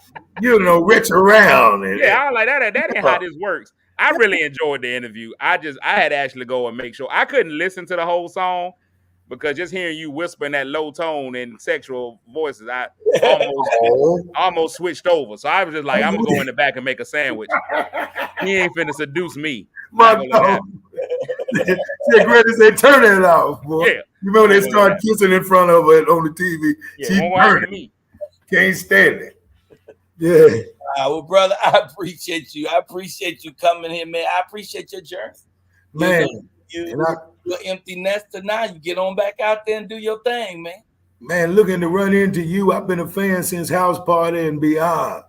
Reach around. I was like, that ain't how this works. I really enjoyed the interview. I had to actually go and make sure. I couldn't listen to the whole song because just hearing you whisper in that low tone and sexual voices, I almost switched over. So I was just like, I'm going to go in the back and make a sandwich. He ain't finna seduce me. Greta said, turn that off, boy. Yeah. You remember they started kissing in front of her on the TV. Yeah, she burned me. Can't stand it. Yeah. Well, brother, I appreciate you. I appreciate you coming here, man. I appreciate your journey. Man. You're empty nester now. You get on back out there and do your thing, man. Man, looking to run into you. I've been a fan since House Party and beyond.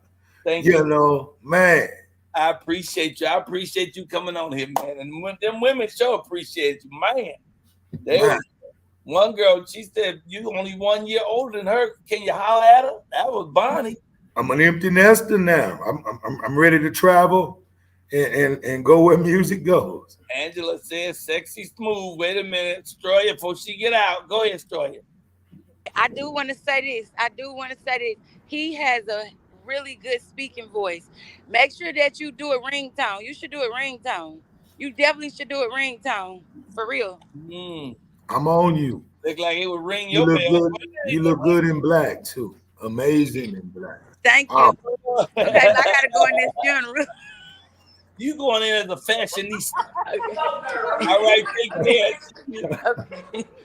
Thank you. Man. I appreciate you. I appreciate you coming on here, man. And when them women sure appreciate you, man. There's one girl, she said, you only 1 year older than her. Can you holler at her? That was Bonnie. I'm an empty nester now. I'm ready to travel and go where music goes. Angela says sexy smooth. Wait a minute, Stroya, before she get out. Go ahead, Stroya. I do want to say this. He has a really good speaking voice. Make sure that you do a ringtone. You should do a ringtone. You definitely should do a ringtone. For real. I'm on you. Look like it would ring your bell. You look good in black, too. Amazing in black. Thank you. Okay, I got to go in this funeral. You going in as a fashionista. All right, take care.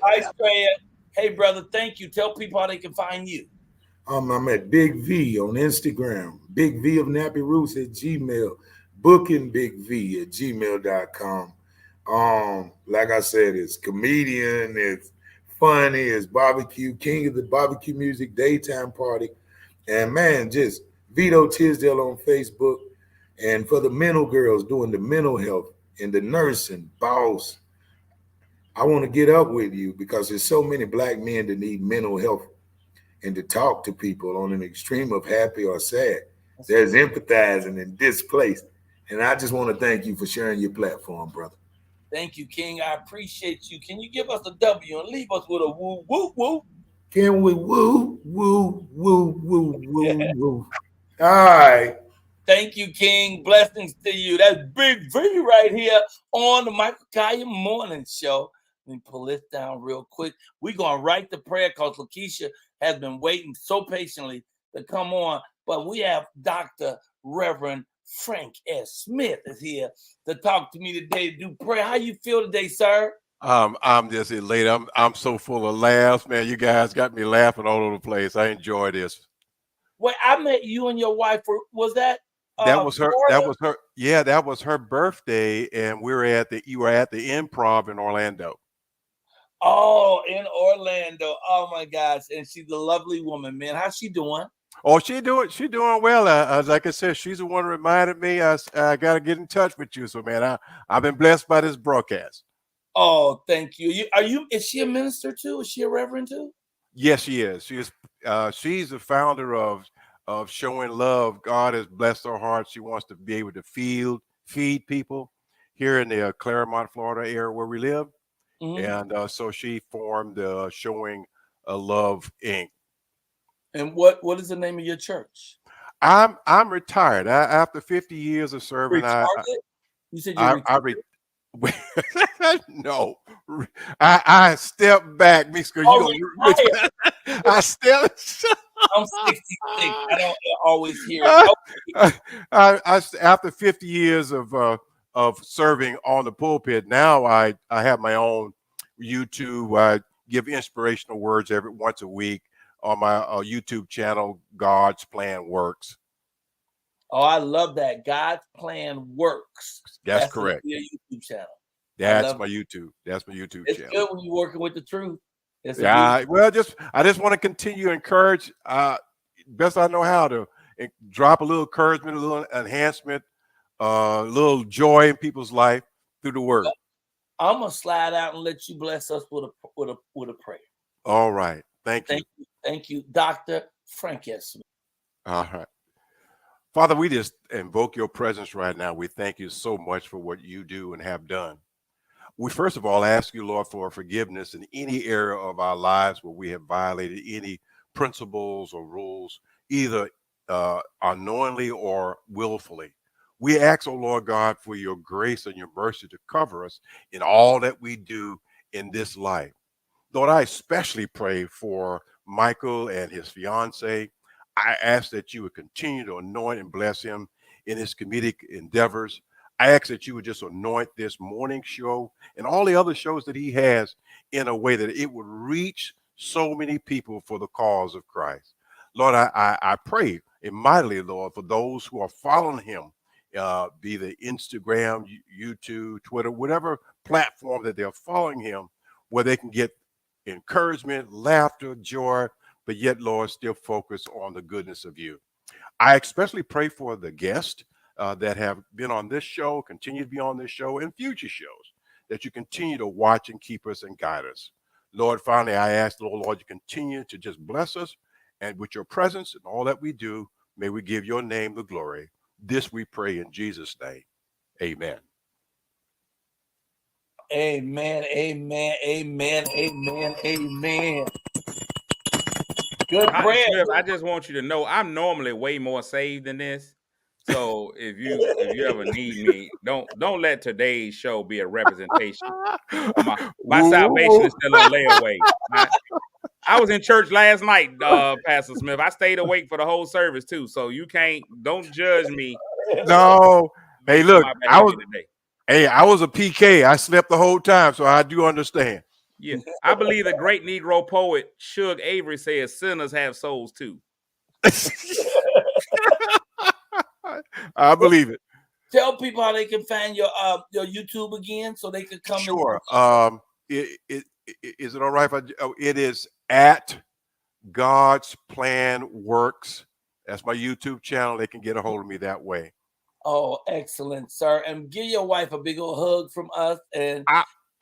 Hi, Straya. Hey, brother, thank you. Tell people how they can find you. I'm at Big V on Instagram. Big V of Nappy Roots at Gmail. Booking Big V at gmail.com. Like I said, it's comedian, it's funny, it's barbecue, king of the barbecue music daytime party. And man, just Vito Tisdale on Facebook. And for the mental girls doing the mental health and the nursing, boss, I want to get up with you because there's so many black men that need mental health and to talk to people on an extreme of happy or sad. There's empathizing in this place. And I just want to thank you for sharing your platform, brother. Thank you, King. I appreciate you. Can you give us a W and leave us with a woo, woo, woo? Can we woo, woo, woo, woo, woo, woo? All right. Thank you, King. Blessings to you. That's Big V right here on the Michael Colyar Morning Show. Let me pull this down real quick. We're going to write the prayer because Lakeisha has been waiting so patiently to come on. But we have Dr. Reverend Frank S. Smith is here to talk to me today to do prayer. How you feel today, sir? I'm just elated. I'm so full of laughs, man. You guys got me laughing all over the place. I enjoy this. Wait, I met you and your wife. Was that? That was her. Florida? That was her. Yeah, that was her birthday, and you were at the Improv in Orlando. Oh, in Orlando. Oh my gosh. And she's a lovely woman, man. How's she doing? Oh, she doing well. Like I said, she's the one who reminded me. I got to get in touch with you. So, man, I've been blessed by this broadcast. Oh, thank you. Is she a minister too? Is she a reverend too? Yes, she is. She's the founder of Showing Love. God has blessed her heart. She wants to be able to feed people here in the Claremont, Florida area where we live. Mm-hmm. And so she formed Showing Love Inc. And what is the name of your church? I'm retired. After 50 years of serving, You said you're retired? No, I stepped back because I still. I'm 66. I don't always hear it. After 50 years of serving on the pulpit, now I have my own YouTube. I give inspirational words once a week on my YouTube channel. God's Plan Works. Oh, I love that. God's Plan Works. That's correct. Your YouTube channel. That's my YouTube. That's my YouTube it's channel. It's good when you're working with the truth. Yeah. Well, I just want to continue to encourage. Best I know how to drop a little encouragement, a little enhancement, a little joy in people's life through the word. I'm gonna slide out and let you bless us with a prayer. All right. Thank you. Thank you, Dr. Frank S. Smith. All right. Father, we just invoke your presence right now. We thank you so much for what you do and have done. We first of all ask you, Lord, for forgiveness in any area of our lives where we have violated any principles or rules, either unknowingly or willfully. We ask, oh Lord God, for your grace and your mercy to cover us in all that we do in this life. Lord, I especially pray for Michael and his fiance. I ask that you would continue to anoint and bless him in his comedic endeavors. I ask that you would just anoint this morning show and all the other shows that he has in a way that it would reach so many people for the cause of Christ. Lord, I pray mightily, Lord, for those who are following him, be the Instagram, YouTube, Twitter, whatever platform that they're following him, where they can get encouragement, laughter, joy, but yet, Lord, still focus on the goodness of you. I especially pray for the guests that have been on this show, continue to be on this show, and future shows, that you continue to watch and keep us and guide us. Lord, finally, I ask, Lord, you continue to just bless us, and with your presence and all that we do, may we give your name the glory. This we pray in Jesus' name. Amen. Amen, amen, amen, amen, amen. Good prayer. Smith, I just want you to know I'm normally way more saved than this. So if you ever need me, don't let today's show be a representation. My salvation is still on layaway. I was in church last night, Pastor Smith. I stayed awake for the whole service too. So don't judge me. No. Hey, look, I was a PK. I slept the whole time, so I do understand. Yeah, I believe the great Negro poet Suge Avery says sinners have souls too. I believe it. Tell people how they can find your YouTube again, so they can come. Sure. Is it all right if it is at God's Plan Works? That's my YouTube channel. They can get a hold of me that way. Oh, excellent, sir. And give your wife a big old hug from us. And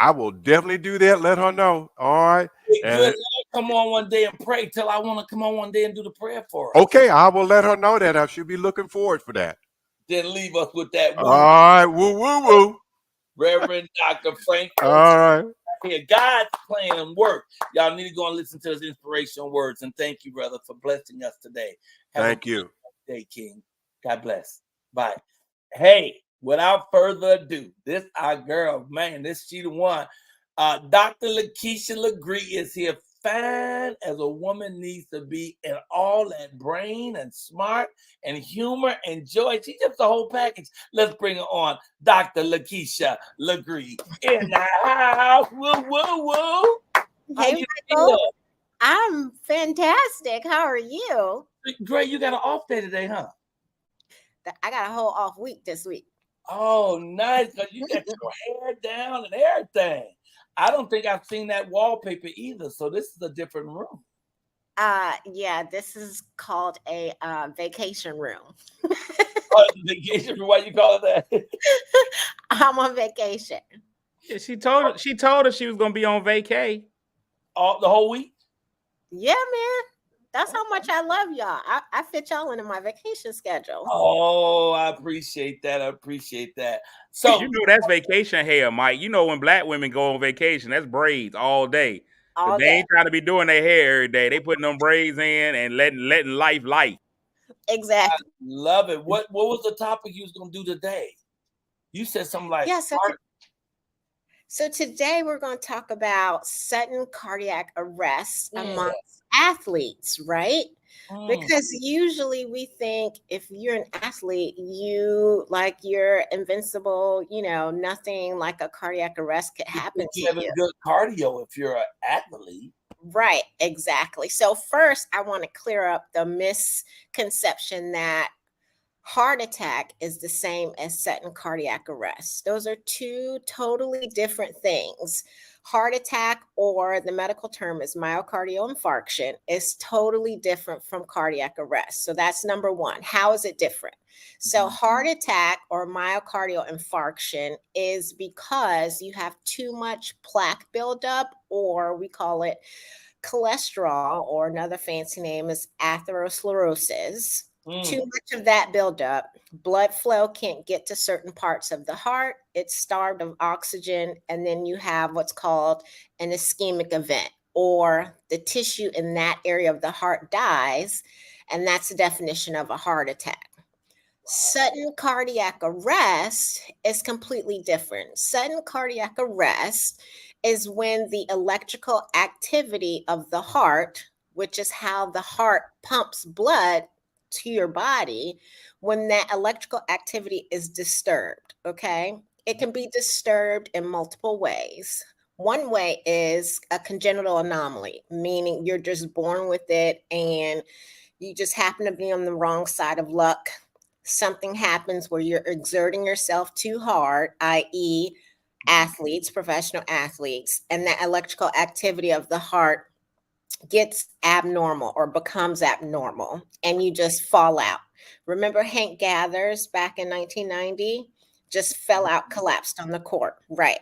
I will definitely do that. Let her know. All right. Good. Come on one day and pray. Till I want to come on one day and do the prayer for us. Okay, I will let her know that. I should be looking forward for that. Then leave us with that. Woo. All right. Woo, woo, woo. Reverend Dr. Frank. All right. here. God's plan work. Y'all need to go and listen to his inspirational words. And thank you, brother, for blessing us today. Thank you. Day, King. God bless. Bye. Hey, without further ado, this our girl, man. This she the one. Dr. Lakeisha Legree is here. Fine as a woman needs to be, and all that brain and smart and humor and joy. She's just the whole package. Let's bring her on, Dr. Lakeisha Legree in the house. Woo, woo, woo. Hey, Michael. I'm fantastic. How are you? Great. You got an off day today, huh? I got a whole off week this week. Oh, nice. Because you got your hair down and everything. I don't think I've seen that wallpaper either. So this is a different room. Yeah, this is called a vacation room. Vacation room? Why you call it that? I'm on vacation. Yeah, she told her she was gonna be on vacay. The whole week? Yeah, man. That's how much I love y'all. I fit y'all into my vacation schedule. Oh, I appreciate that. So you know that's vacation hair, Mike. You know when black women go on vacation, that's braids all day. They ain't trying to be doing their hair every day. They putting them braids in and letting life light. Exactly. I love it. What was the topic you was gonna do today? You said something like So today we're going to talk about sudden cardiac arrest amongst athletes, right? Because usually we think if you're an athlete, you're invincible, nothing like a cardiac arrest could happen to you. You have good cardio if you're an athlete. Right, exactly. So first, I want to clear up the misconception that heart attack is the same as sudden cardiac arrest. Those are two totally different things. Heart attack, or the medical term is myocardial infarction, is totally different from cardiac arrest. So that's number one. How is it different? So heart attack or myocardial infarction is because you have too much plaque buildup, or we call it cholesterol, or another fancy name is atherosclerosis. Too much of that buildup, blood flow can't get to certain parts of the heart. It's starved of oxygen. And then you have what's called an ischemic event, or the tissue in that area of the heart dies. And that's the definition of a heart attack. Sudden cardiac arrest is completely different. Sudden cardiac arrest is when the electrical activity of the heart, which is how the heart pumps blood to your body, when that electrical activity is disturbed. Okay, it can be disturbed in multiple ways. One way is a congenital anomaly, meaning you're just born with it and you just happen to be on the wrong side of luck. Something happens where you're exerting yourself too hard, i.e., athletes, professional athletes, and that electrical activity of the heart gets abnormal or becomes abnormal, and you just fall out. Remember Hank Gathers back in 1990? Just fell out, collapsed on the court. Right.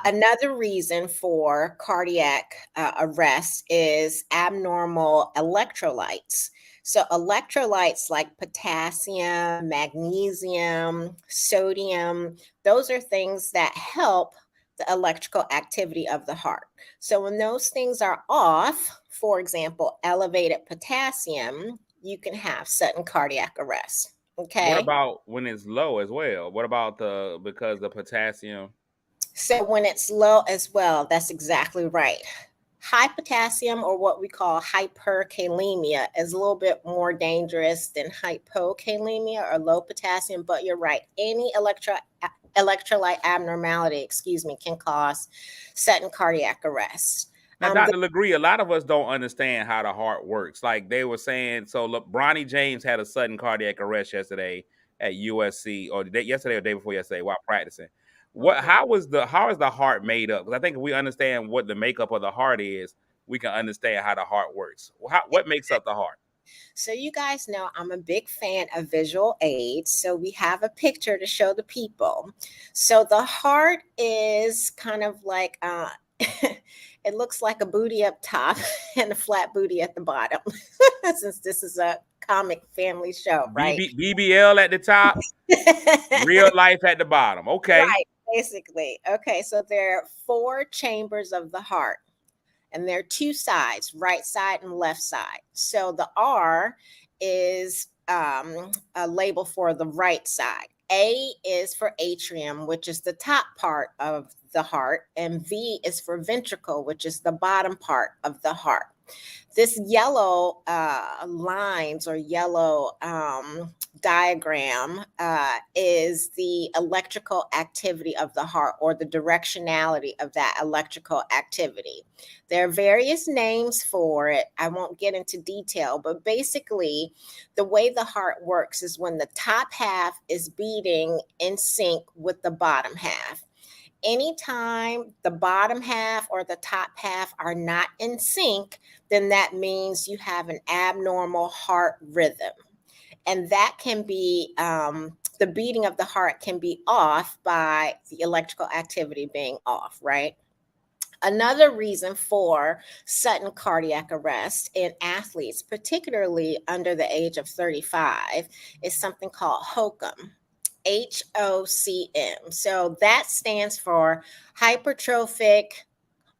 Another reason for cardiac arrest is abnormal electrolytes. So electrolytes like potassium, magnesium, sodium, those are things that help the electrical activity of the heart. So when those things are off, for example, elevated potassium, you can have sudden cardiac arrest. Okay. What about when it's low as well? What about because the potassium? So when it's low as well, that's exactly right. High potassium, or what we call hyperkalemia, is a little bit more dangerous than hypokalemia or low potassium, but you're right. Any electrolyte abnormality, can cause sudden cardiac arrest. Now, Dr. Legree, a lot of us don't understand how the heart works. Like they were saying, so look, Bronny James had a sudden cardiac arrest yesterday at USC, or yesterday or day before yesterday while practicing. How is the heart made up? Because I think if we understand what the makeup of the heart is, we can understand how the heart works. What makes up the heart? So you guys know I'm a big fan of visual aids. So we have a picture to show the people. So the heart is kind of like, it looks like a booty up top and a flat booty at the bottom, since this is a comic family show, right? BBL at the top, real life at the bottom. Okay. Right. Basically. Okay, so there are 4 chambers of the heart, and there are 2 sides, right side and left side. So the R is a label for the right side. A is for atrium, which is the top part of the heart, and V is for ventricle, which is the bottom part of the heart. This yellow lines or yellow diagram is the electrical activity of the heart, or the directionality of that electrical activity. There are various names for it. I won't get into detail, but basically the way the heart works is when the top half is beating in sync with the bottom half. Anytime the bottom half or the top half are not in sync, then that means you have an abnormal heart rhythm. And that can be, the beating of the heart can be off by the electrical activity being off, right? Another reason for sudden cardiac arrest in athletes, particularly under the age of 35, is something called HOCM. HOCM. So that stands for hypertrophic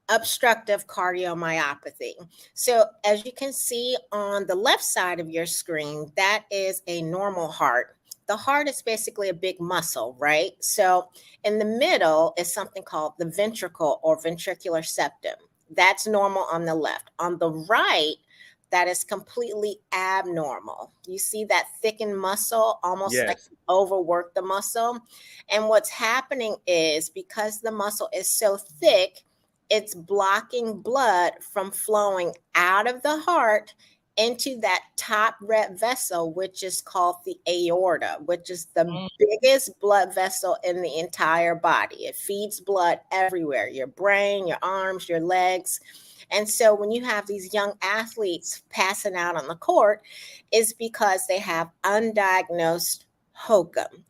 obstructive cardiomyopathy. So as you can see on the left side of your screen, that is a normal heart. The heart is basically a big muscle, right? So in the middle is something called the ventricle or ventricular septum. That's normal on the left. On the right, that is completely abnormal. You see that thickened muscle, almost like you overwork the muscle. And what's happening is, because the muscle is so thick, it's blocking blood from flowing out of the heart into that top red vessel, which is called the aorta, which is the biggest blood vessel in the entire body. It feeds blood everywhere, your brain, your arms, your legs. And so when you have these young athletes passing out on the court, it's because they have undiagnosed HOCM.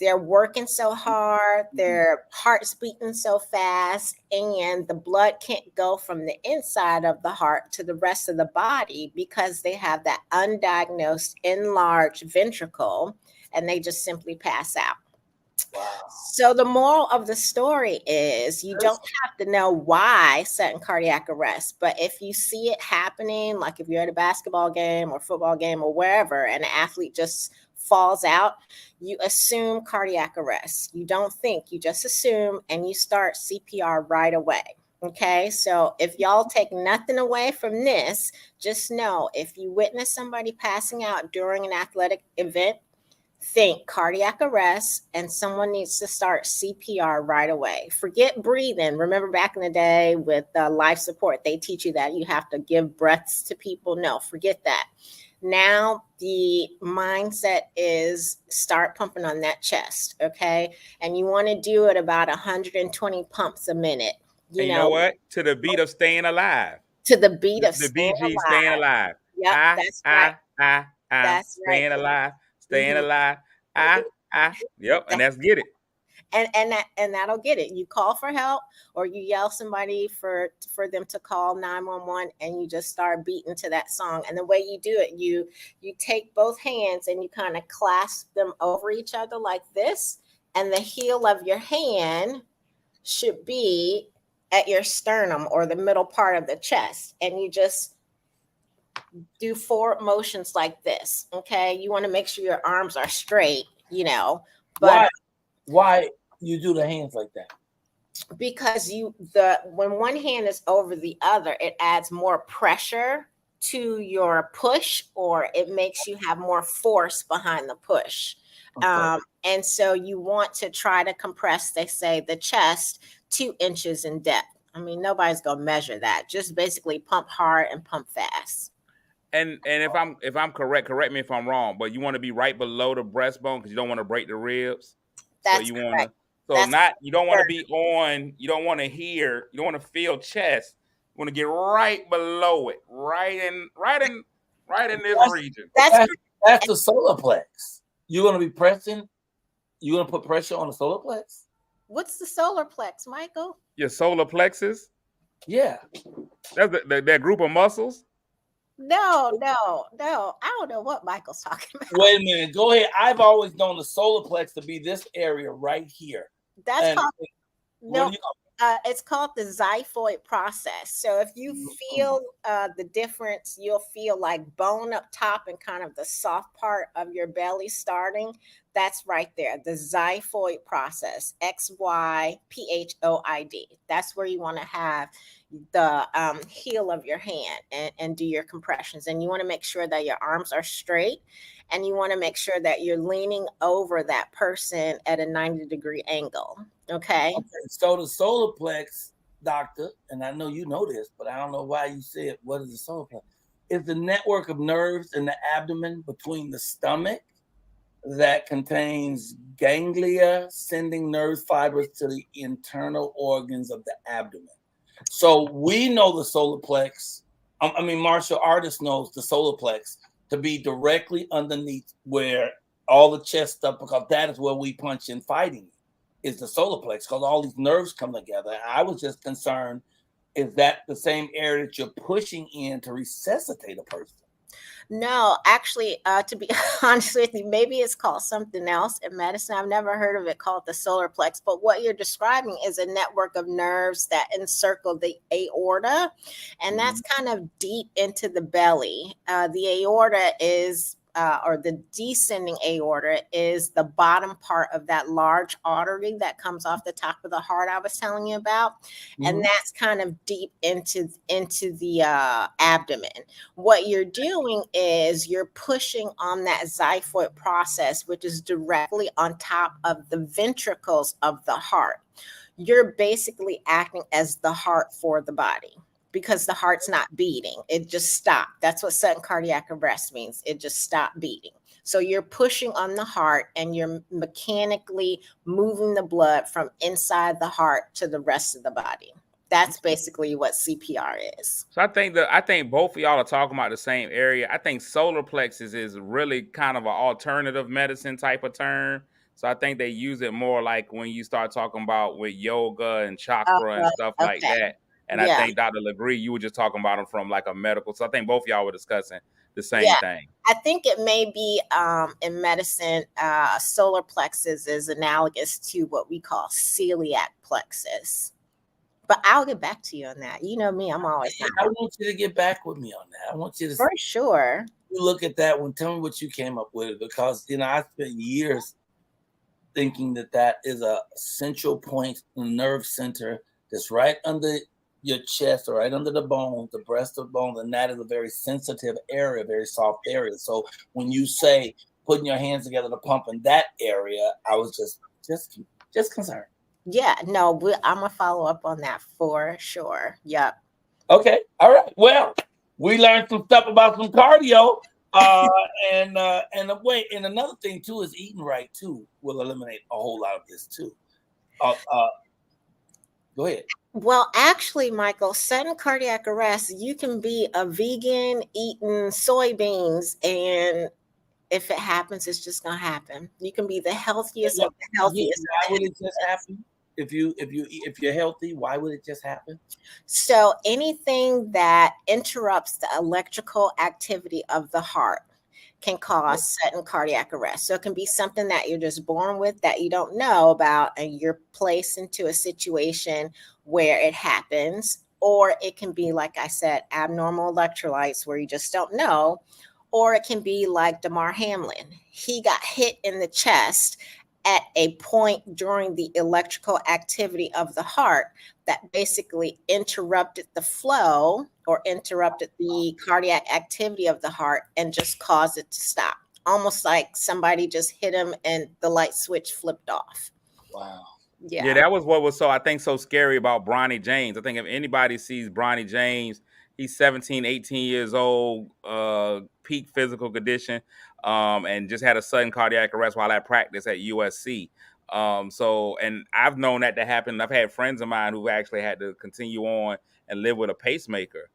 They're working so hard, their heart's beating so fast, and the blood can't go from the inside of the heart to the rest of the body because they have that undiagnosed enlarged ventricle, and they just simply pass out. Wow. So the moral of the story is, you don't have to know why sudden cardiac arrest, but if you see it happening, like if you're at a basketball game or football game or wherever, and an athlete just falls out, you assume cardiac arrest. You don't think, you just assume, and you start CPR right away. Okay, so if y'all take nothing away from this, just know, if you witness somebody passing out during an athletic event, think cardiac arrest, and someone needs to start CPR right away. Forget breathing. Remember back in the day with life support, they teach you that you have to give breaths to people. No, forget that. Now the mindset is start pumping on that chest, okay? And you want to do it about 120 pumps a minute. You know what? To the beat of Staying Alive. To the beat of the BG Staying Alive. Yep, that's right. That's right. Staying alive, staying alive. Yep, and that's get it. And that'll get it. You call for help, or you yell somebody for them to call 911, and you just start beating to that song. And the way you do it, you take both hands and you kind of clasp them over each other like this, and the heel of your hand should be at your sternum or the middle part of the chest, and you just do 4 motions like this. Okay, you want to make sure your arms are straight, but why you do the hands like that? Because when one hand is over the other, it adds more pressure to your push, or it makes you have more force behind the push. Okay. And so you want to try to compress, they say, the chest 2 inches in depth. I mean, nobody's gonna measure that. Just basically pump hard and pump fast. And if I'm correct me if I'm wrong, but you want to be right below the breastbone because you don't want to break the ribs. That's so you correct. want to you don't want to be on, you don't want to hear, you don't want to feel chest. You want to get right below it, right in this region. That's the solar plex. You're gonna be pressing. You're gonna put pressure on the solar plex. What's the solar plex, Michael? Your solar plexus. Yeah, that's that group of muscles. No. I don't know what Michael's talking about. Wait a minute. Go ahead. I've always known the solar plex to be this area right here. That's called no. It's called the xiphoid process. So if you feel the difference, you'll feel like bone up top and kind of the soft part of your belly starting. That's right there, the xiphoid process, XYPHOID. That's where you want to have the heel of your hand and do your compressions. And you want to make sure that your arms are straight, and you want to make sure that you're leaning over that person at a 90-degree angle. Okay. So the solar plex, doctor, and I know you know this, but I don't know why you said, what is the solar plex? It's the network of nerves in the abdomen between the stomach that contains ganglia sending nerve fibers to the internal organs of the abdomen. So we know the solar plex. I mean, martial artists knows the solar plex to be directly underneath where all the chest stuff, because that is where we punch in fighting, is the solar plex, because all these nerves come together. I was just concerned, is that the same area that you're pushing in to resuscitate a person? No, actually, to be honest with you, maybe it's called something else in medicine. I've never heard of it called the solar plex, but what you're describing is a network of nerves that encircle the aorta, and that's kind of deep into the belly. The aorta is or the descending aorta is the bottom part of that large artery that comes off the top of the heart I was telling you about. And that's kind of deep into the abdomen. What you're doing is you're pushing on that xiphoid process, which is directly on top of the ventricles of the heart. You're basically acting as the heart for the body, because the heart's not beating. It just stopped. That's what sudden cardiac arrest means. It just stopped beating. So you're pushing on the heart and you're mechanically moving the blood from inside the heart to the rest of the body. That's basically what CPR is. So I think both of y'all are talking about the same area. I think solar plexus is really kind of an alternative medicine type of term. So I think they use it more like when you start talking about with yoga and chakra and stuff like that. And I think Dr. Legree, you were just talking about them from like a medical. So I think both of y'all were discussing the same thing. I think it may be in medicine, solar plexus is analogous to what we call celiac plexus. But I'll get back to you on that. You know me, I'm always. I want you to get back with me on that. I want you to for sure. You look at that one. Tell me what you came up with, because I spent years thinking that is a central point, nerve center that's right under your chest or right under the bone, the breast of the bone, and that is a very sensitive area, very soft area. So when you say putting your hands together to pump in that area, I was just concerned. Yeah, no, I'm gonna follow up on that for sure. Yep. Okay, all right. Well, we learned some stuff about some cardio, and another thing too is eating right too will eliminate a whole lot of this too. Go ahead. Well, actually, Michael, sudden cardiac arrest, you can be a vegan eating soybeans, and if it happens, it's just gonna happen. You can be the healthiest of the healthiest. Why would it just happen? If you're healthy, why would it just happen? So anything that interrupts the electrical activity of the heart can cause sudden cardiac arrest. So it can be something that you're just born with that you don't know about, and you're placed into a situation where it happens. Or it can be, like I said, abnormal electrolytes where you just don't know. Or it can be like Damar Hamlin. He got hit in the chest at a point during the electrical activity of the heart that basically interrupted the flow or interrupted the cardiac activity of the heart and just caused it to stop. Almost like somebody just hit him and the light switch flipped off. Wow. Yeah, that was what was so scary about Bronny James. I think if anybody sees Bronny James, he's 17, 18 years old, peak physical condition, and just had a sudden cardiac arrest while at practice at USC. And I've known that to happen. I've had friends of mine who actually had to continue on and live with a pacemaker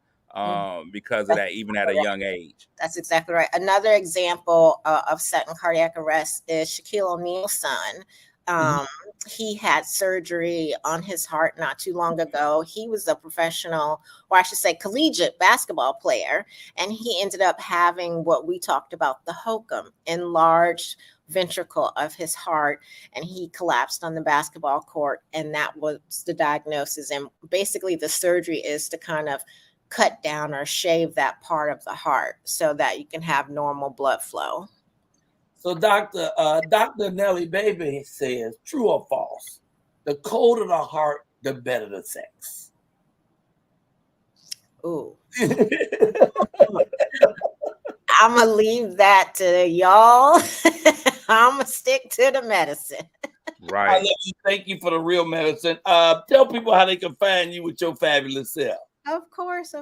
because of that, even at a young age. That's exactly right. Another example of sudden cardiac arrest is Shaquille O'Neal's son. he had surgery on his heart not too long ago. He was a professional, or I should say collegiate basketball player, and he ended up having what we talked about, the HOCM, enlarged ventricle of his heart, and he collapsed on the basketball court, and that was the diagnosis. And basically the surgery is to kind of cut down or shave that part of the heart so that you can have normal blood flow. So Dr. Nellie Baby says, true or false? The colder the heart, the better the sex. Ooh. I'm going to leave that to y'all. I'm going to stick to the medicine. Right. I love you. Thank you for the real medicine. Tell people how they can find you with your fabulous self. Of course.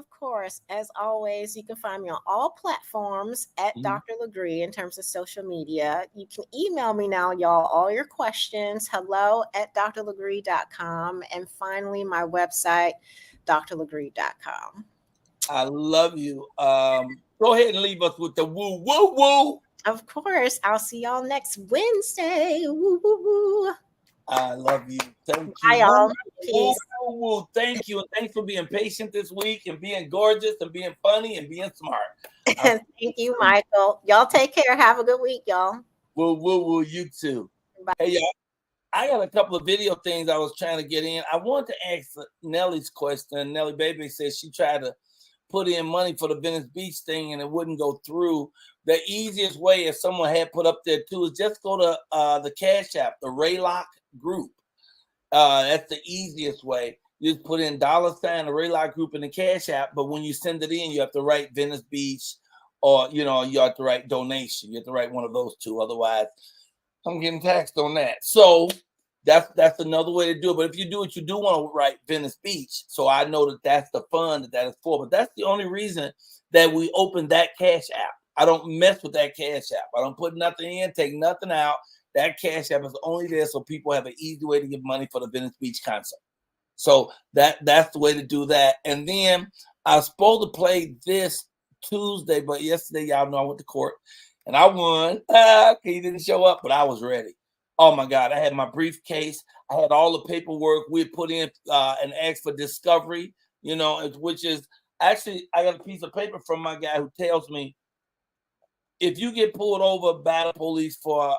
As always, you can find me on all platforms at Dr. Legree in terms of social media. You can email me now, y'all, all your questions. hello@drlegree.com. And finally, my website, drlegree.com. I love you. Go ahead and leave us with the woo, woo, woo. Of course. I'll see y'all next Wednesday. Woo, woo, woo. I love you. Thank you. Bye, y'all. Woo, woo, woo. Thank you. And thanks for being patient this week and being gorgeous and being funny and being smart. Thank you, Michael. Y'all take care. Have a good week, y'all. Woo, woo, woo. You too. Bye. Hey, y'all. I got a couple of video things I was trying to get in. I wanted to ask Nellie's question. Nellie Baby says she tried to put in money for the Venice Beach thing and it wouldn't go through. The easiest way, if someone had put up there too, is just go to the Cash App, the Raylock Group. That's the easiest way. You just put in $, the Raylock Group in the Cash App, but when you send it in, you have to write Venice Beach, or you have to write donation. You have to write one of those two. Otherwise, I'm getting taxed on that. So that's another way to do it. But if you do it, you do want to write Venice Beach. So I know that that's the fund that is for. But that's the only reason that we opened that Cash App. I don't mess with that Cash App. I don't put nothing in, take nothing out. That Cash App is only there so people have an easy way to give money for the Venice Beach concert. So that's the way to do that. And then I was supposed to play this Tuesday, but yesterday, y'all know I went to court and I won. He didn't show up, but I was ready. Oh my God, I had my briefcase. I had all the paperwork. We had put in an ask for discovery, which is actually, I got a piece of paper from my guy who tells me, if you get pulled over by the police for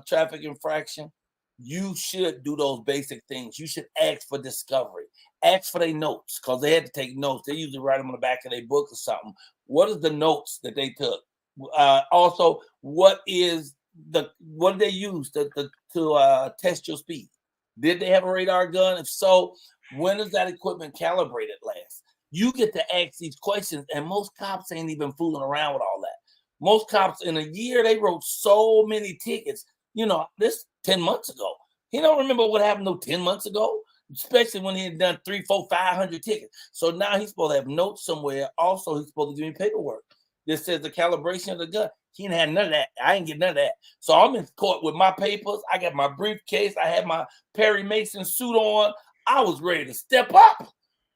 traffic infraction, you should do those basic things. You should ask for discovery. Ask for their notes, because they had to take notes. They usually write them on the back of their book or something. What is the notes that they took? Also, what did they use to test your speed? Did they have a radar gun? If so, when is that equipment calibrated last? You get to ask these questions, and most cops ain't even fooling around with all that. Most cops in a year, they wrote so many tickets. This 10 months ago. He don't remember what happened 10 months ago, especially when he had done 300, 400, 500 tickets. So now he's supposed to have notes somewhere. Also, he's supposed to give me paperwork. This says the calibration of the gun. He didn't have none of that. I ain't get none of that. So I'm in court with my papers. I got my briefcase. I had my Perry Mason suit on. I was ready to step up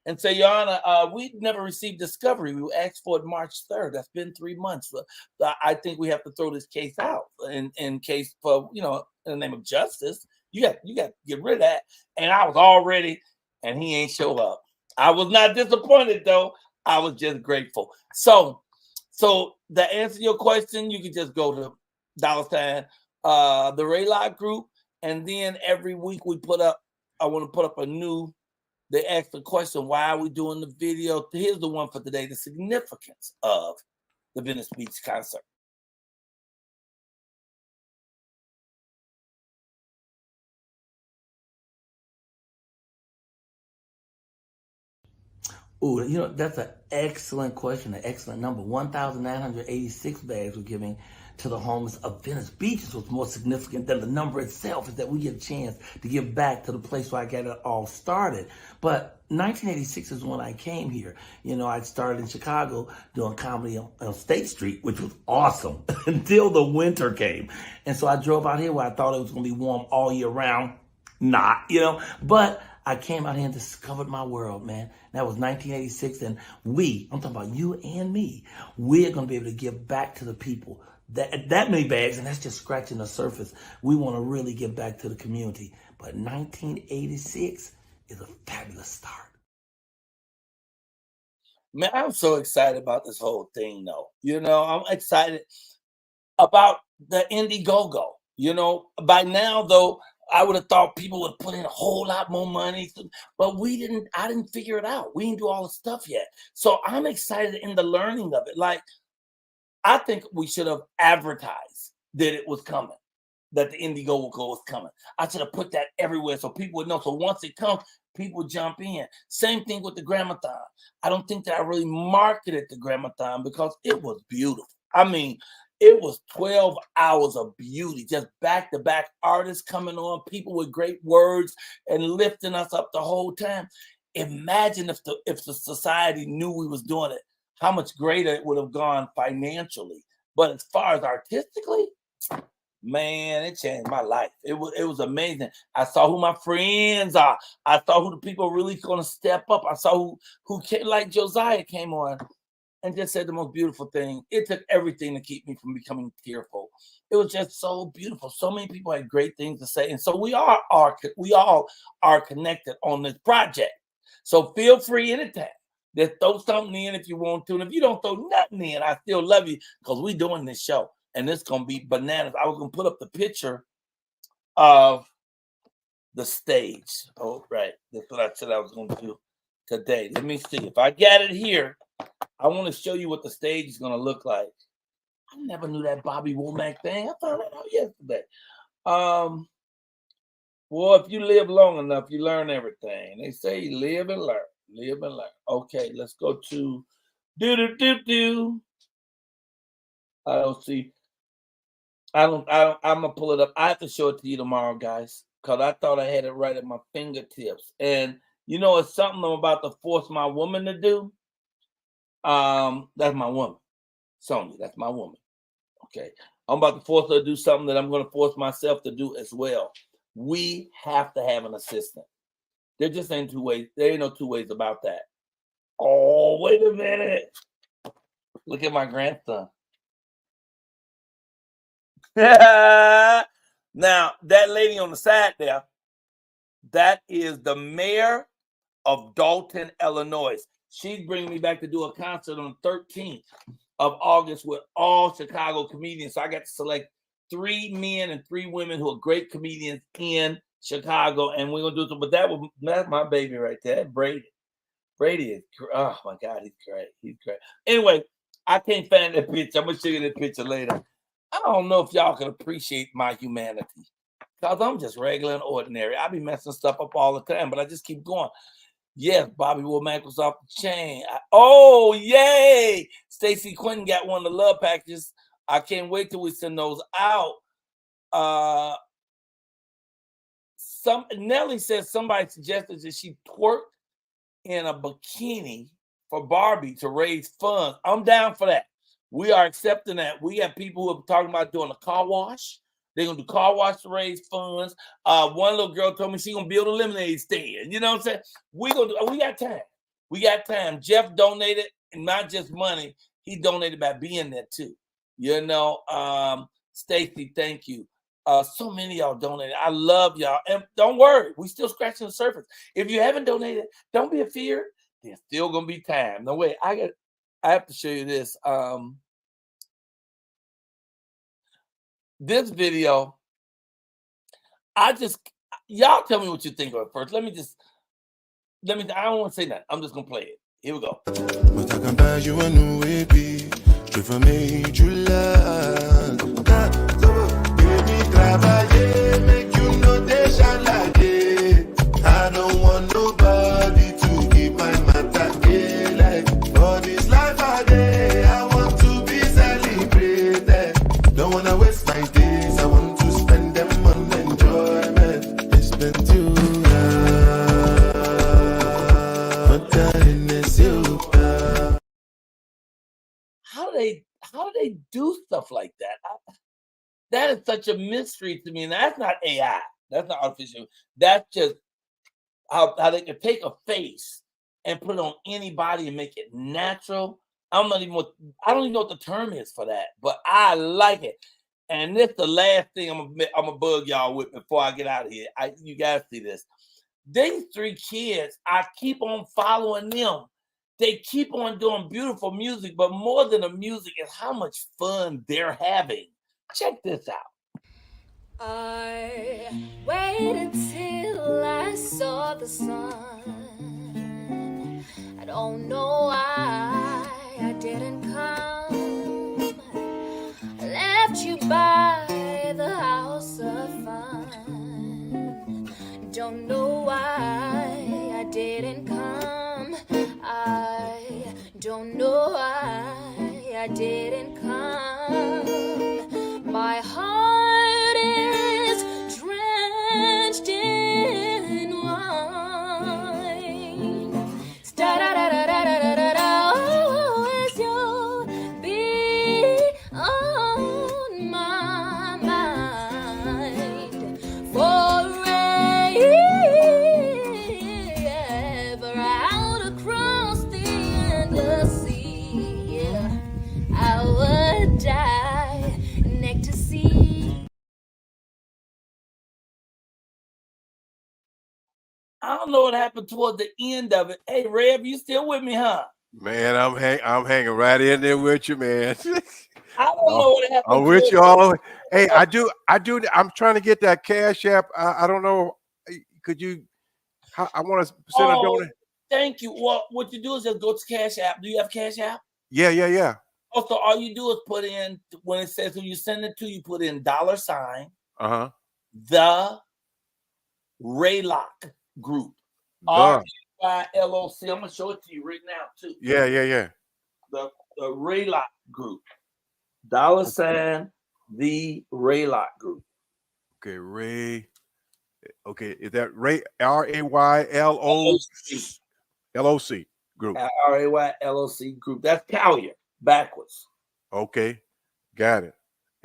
and say, Your Honor, we never received discovery. We asked for it March 3rd. That's been 3 months. I think we have to throw this case out in case for, in the name of justice. You got to get rid of that. And I was all ready, and he ain't show up. I was not disappointed, though. I was just grateful. So to answer your question, you can just go to $, the Raylock Group, and then every week I want to put up they ask the question, why are we doing the video? Here's the one for today, the significance of the Venice Beach concert. Ooh, that's an excellent question, an excellent number. 1,986 bags we're giving to the homeless of Venice Beach. What's more significant than the number itself is that we get a chance to give back to the place where I got it all started. But 1986 is when I came here. I started in Chicago doing comedy on State Street, which was awesome until the winter came. And so I drove out here where I thought it was going to be warm all year round. Not, but I came out here and discovered my world, man. That was 1986, and I'm talking about you and me, we're going to be able to give back to the people. That many bags, and that's just scratching the surface. We want to really give back to the community But 1986 is a fabulous start. Man, I'm so excited about this whole thing, though. You know, I'm excited about the Indiegogo. You know, by now, though, I would have thought people would put in a whole lot more money, but we didn't. I didn't figure it out. We didn't do all the stuff yet. So I'm excited in the learning of it. Like, I think we should have advertised that it was coming, that the Indiegogo was coming. I should have put that everywhere so people would know. So once it comes, people jump in. Same thing with the Gramathon. I don't think that I really marketed the Gramathon because it was beautiful. I mean, it was 12 hours of beauty, just back-to-back artists coming on, people with great words and lifting us up the whole time. Imagine if the society knew we was doing it, how much greater it would have gone financially. But as far as artistically, man, it changed my life. It was amazing. I saw who my friends are. I saw who the people really going to step up. I saw who came, like Josiah came on and just said the most beautiful thing. It took everything to keep me from becoming tearful. It was just so beautiful. So many people had great things to say, and so we all are connected on this project. So feel free anytime. Just throw something in if you want to, and if you don't throw nothing in, I still love you because we're doing this show. And it's going to be bananas. I was going to put up the picture of the stage. Oh, right. That's what I said I was going to do today. Let me see. If I got it here, I want to show you what the stage is going to look like. I never knew that Bobby Womack thing. I found that out yesterday. Well, if you live long enough, you learn everything. They say you live and learn. Live and learn. Okay, let's go to do. I don't see. I'm gonna pull it up. I have to show it to you tomorrow, guys, because I thought I had it right at my fingertips. And you know, it's something I'm about to force my woman to do. That's my woman, Sonia. That's my woman. Okay, I'm about to force her to do something that I'm going to force myself to do as well. We have to have an assistant. There just ain't two ways. There ain't no two ways about that. Oh, wait a minute. Look at my grandson. Now, that lady on the side there, that is the mayor of Dalton, Illinois. She's bringing me back to do a concert on the 13th of August with all Chicago comedians. So I got to select 3 men and 3 women who are great comedians in Chicago, and we're gonna do it. But that's my baby right there, Brady. Brady is, oh my God, he's great. He's great. Anyway, I can't find that picture. I'm gonna show you that picture later. I don't know if y'all can appreciate my humanity because I'm just regular and ordinary. I be messing stuff up all the time, but I just keep going. Yes, Bobby Womack was off the chain. Oh, yay! Stacey Quinton got one of the love packages. I can't wait till we send those out. Nelly says somebody suggested that she twerked in a bikini for Barbie to raise funds. I'm down for that. We are accepting that. We have people who are talking about doing a car wash. They're gonna do car wash to raise funds. One little girl told me she's gonna build a lemonade stand. You know what I'm saying? We got time. We got time. Jeff donated, and not just money. He donated by being there too. You know, Stacy, thank you. So many of y'all donated. I love y'all. And don't worry, we still scratching the surface. If you haven't donated, don't be afeared. There's still gonna be time. No way. I have to show you this. This video, y'all tell me what you think of it first. I don't want to say that. I'm just gonna play it. Here we go. I don't want nobody to keep my matter like for this life I want to be celebrated. Don't wanna waste my days. I want to spend them on enjoyment. It's been too long. How do they do stuff like that? That is such a mystery to me, and that's not AI. That's not artificial. That's just how they can take a face and put it on anybody and make it natural. I don't even know what the term is for that, but I like it. And this the last thing I'm gonna bug y'all with before I get out of here. You guys see this. These 3 kids, I keep on following them. They keep on doing beautiful music, but more than the music is how much fun they're having. Check this out. I waited till I saw the sun. I don't know why I didn't come. I left you by the house of fun. Don't know why I didn't come. I don't know why I didn't come. My heart is drenched in wine. Always you'll be on my mind forever. Out across the endless sea, I would die next to see. I don't know what happened toward the end of it. Hey, Rev, you still with me, huh? Man, I'm hanging right in there with you, man. I don't know what happened. I'm with you all. Hey, I do. I'm trying to get that Cash App. I don't know. Could you? I want to send a donation. Thank you. Well, what you do is just go to Cash App. Do you have Cash App? Yeah. Also, all you do is put in, when it says who you send it to, you put in $, the Raylock Group. RAYLOC. I'm gonna show it to you right now too. Yeah. The Raylock Group. $, the Raylock Group. Okay, Ray. Okay, is that Ray? RAYLOC Group. RAYLOC Group. That's Colyar backwards. Okay, got it.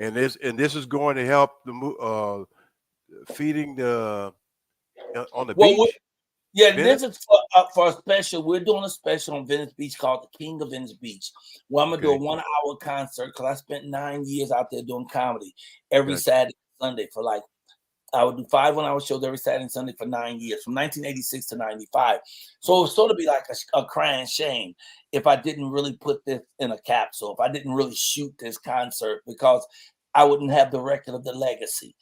And this is going to help the feeding the on the beach. This is for a special. We're doing a special on Venice Beach called the King of Venice Beach. Well, I'm gonna do a 1-hour concert because I spent 9 years out there doing comedy every Saturday and Sunday for I would do 5 1-hour shows every Saturday and Sunday for 9 years, from 1986 to 95. So it would sort of be like a crying shame if I didn't really put this in a capsule, if I didn't really shoot this concert, because I wouldn't have the record of the legacy,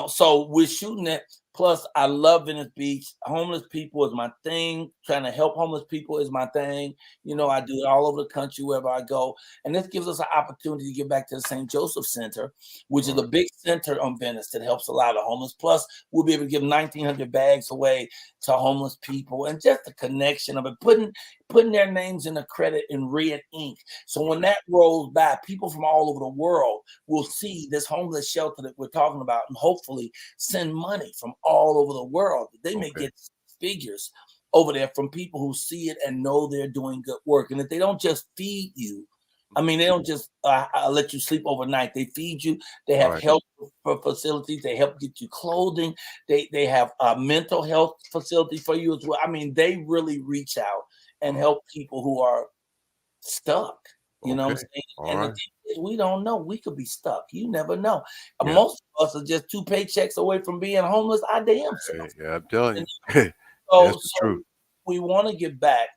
So we're shooting it. Plus, I love Venice Beach. Homeless people is my thing. Trying to help homeless people is my thing. I do it all over the country wherever I go. And this gives us an opportunity to get back to the St. Joseph Center, which is a big center on Venice that helps a lot of homeless. Plus, we'll be able to give 1,900 bags away to homeless people. And just the connection of it, putting their names in the credit in red ink. So when that rolls by, people from all over the world will see this homeless shelter that we're talking about and hopefully send money from all over the world. They may get figures over there from people who see it and know they're doing good work. And if they don't just feed you, they don't just let you sleep overnight. They feed you. They have health facilities. They help get you clothing. They have a mental health facility for you as well. They really reach out and help people who are stuck. You know what I'm saying? And the thing is, we don't know. We could be stuck. You never know. Most of us are just 2 paychecks away from being homeless. I damn self. Yeah, I'm telling you. That's true. We want to get back,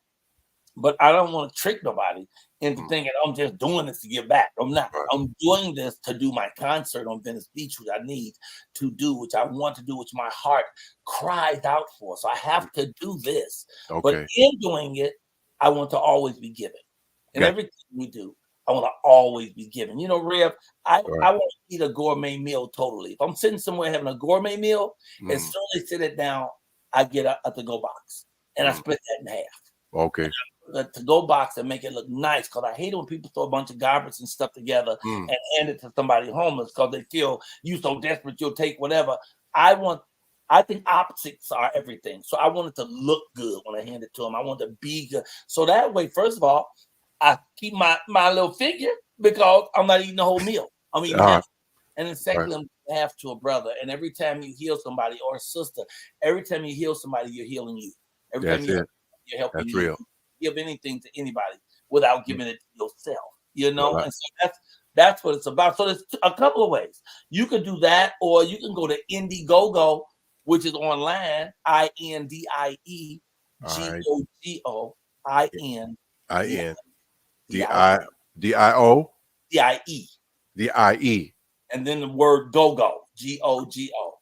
but I don't want to trick nobody into thinking I'm just doing this to get back. I'm not. I'm doing this to do my concert on Venice Beach, which I need to do, which I want to do, which my heart cries out for. So I have to do this. But in doing it, I want to always be giving. And everything we do, I want to always be giving. Rev, I want to eat a gourmet meal totally. If I'm sitting somewhere having a gourmet meal, as soon as I sit it down, I get a to-go box. And I split that in half. Okay. The to-go box and make it look nice, because I hate when people throw a bunch of garbage and stuff together and hand it to somebody homeless because they feel you so desperate you'll take whatever. I think optics are everything. So I want it to look good when I hand it to them. I want it to be good. So that way, first of all, I keep my little figure because I'm not eating the whole meal. I'm eating half. And then secondly, I'm half to a brother. And every time you heal somebody or a sister, every time you heal somebody, you're healing you. Every time you're helping you. Real. Give anything to anybody without giving it to yourself. And so That's what it's about. So there's a couple of ways. You could do that, or you can go to Indiegogo, which is online, INDIEGOGO, INDIO DIE, DIE and then the word GOGO, GOGO.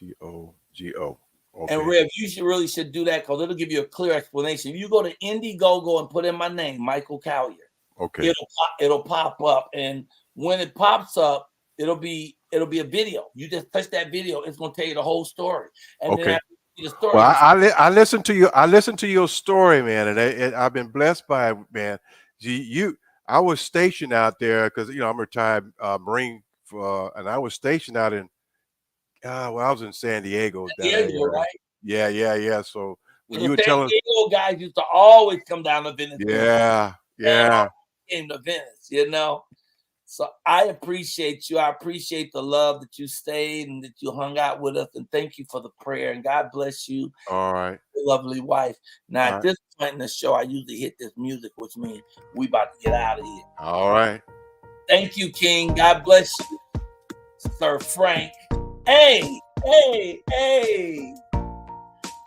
GOGO. Okay. And Rev, you really should do that because it'll give you a clear explanation. If you go to Indiegogo and put in my name, Michael Colyar, okay, it'll pop up, and when it pops up, it'll be a video. You just touch that video, it's gonna tell you the whole story. And okay. then after you see the story, well, I listened to you. I listened to your story, man, and I've been blessed by it, man. I was stationed out there because I'm a retired Marine, and I was stationed out in. Well, I was in San Diego. Right? Yeah. So when you were San telling, Diego guys used to always come down to Venice. Yeah. Came to Venice, So I appreciate you. I appreciate the love that you stayed and that you hung out with us. And thank you for the prayer. And God bless you. All right. Your lovely wife. Now, All at this point in the show, I usually hit this music, which means we about to get out of here. All right. Thank you, King. God bless you, Sir Frank. Hey.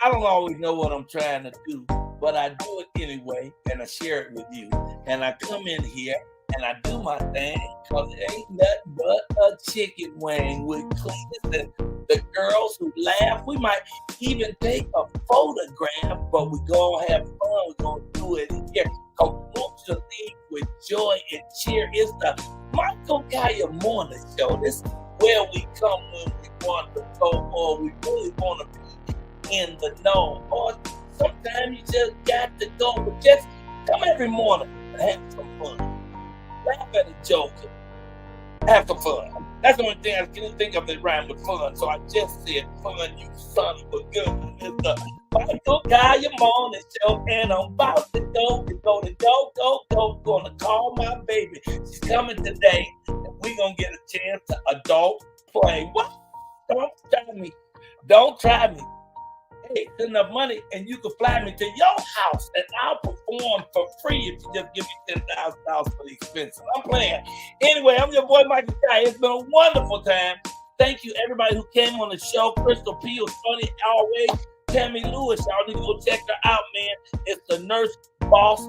I don't always know what I'm trying to do, but I do it anyway, and I share it with you. And I come in here and I do my thing, because it ain't nothing but a chicken wing with Cletus and the girls who laugh. We might even take a photograph, but we're going to have fun. We're going to do it here. Because we want you to leave with joy and cheer. It's the Michael Colyar Morning Show. This is where we come when we want to go, or we really want to be in the know. Or sometimes you just got to go, but just come every morning and have some fun. Laugh at a joke. Have some fun. That's the only thing I can think of that rhyme with fun. So I just said fun, you son of a gun. It's the Michael Colyar Morning Show, and I'm about to go. Gonna call my baby. She's coming today, and we're gonna get a chance to adult play. What? Don't try me. Hey, it's enough money, and you can fly me to your house, and I'll perform for free if you just give me $10,000 for the expenses. I'm playing. Anyway, I'm your boy Michael Colyar. It's been a wonderful time. Thank you, everybody who came on the show. Crystal P was funny always. Tammy Lewis, y'all need to go check her out, man. It's the Nurse Boss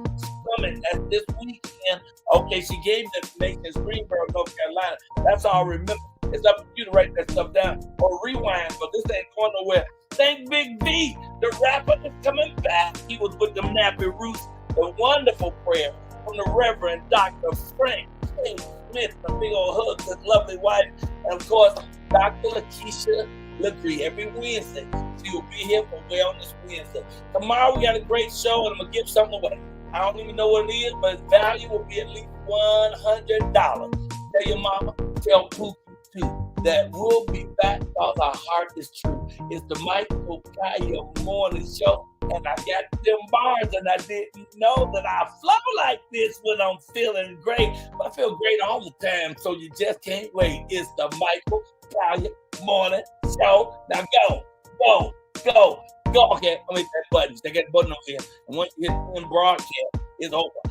Summit. That's this weekend. Okay, she gave the information. It's Greenburgh, North Carolina. That's all I remember. It's up to you to write that stuff down or rewind, but this ain't going nowhere. Thank Big V, the rapper, is coming back. He was with the Nappy Roots. The wonderful prayer from the Reverend Dr. Frank K. Smith. A big old hug to his lovely wife. And of course, Dr. Lakeisha Legree every Wednesday. She will be here for Wellness Wednesday. Tomorrow we got a great show, and I'm going to give something away. I don't even know what it is, but its value will be at least $100. Tell your mama, tell Pookie too, that we'll be back because our heart is true. It's the Michael Colyar Morning Show, and I got them bars, and I didn't know that I flow like this when I'm feeling great. But I feel great all the time, so you just can't wait. It's the Michael Colyar Morning Show. Now go. Okay, let me hit that button. They got the button over here, and once you hit the broadcast, it's over.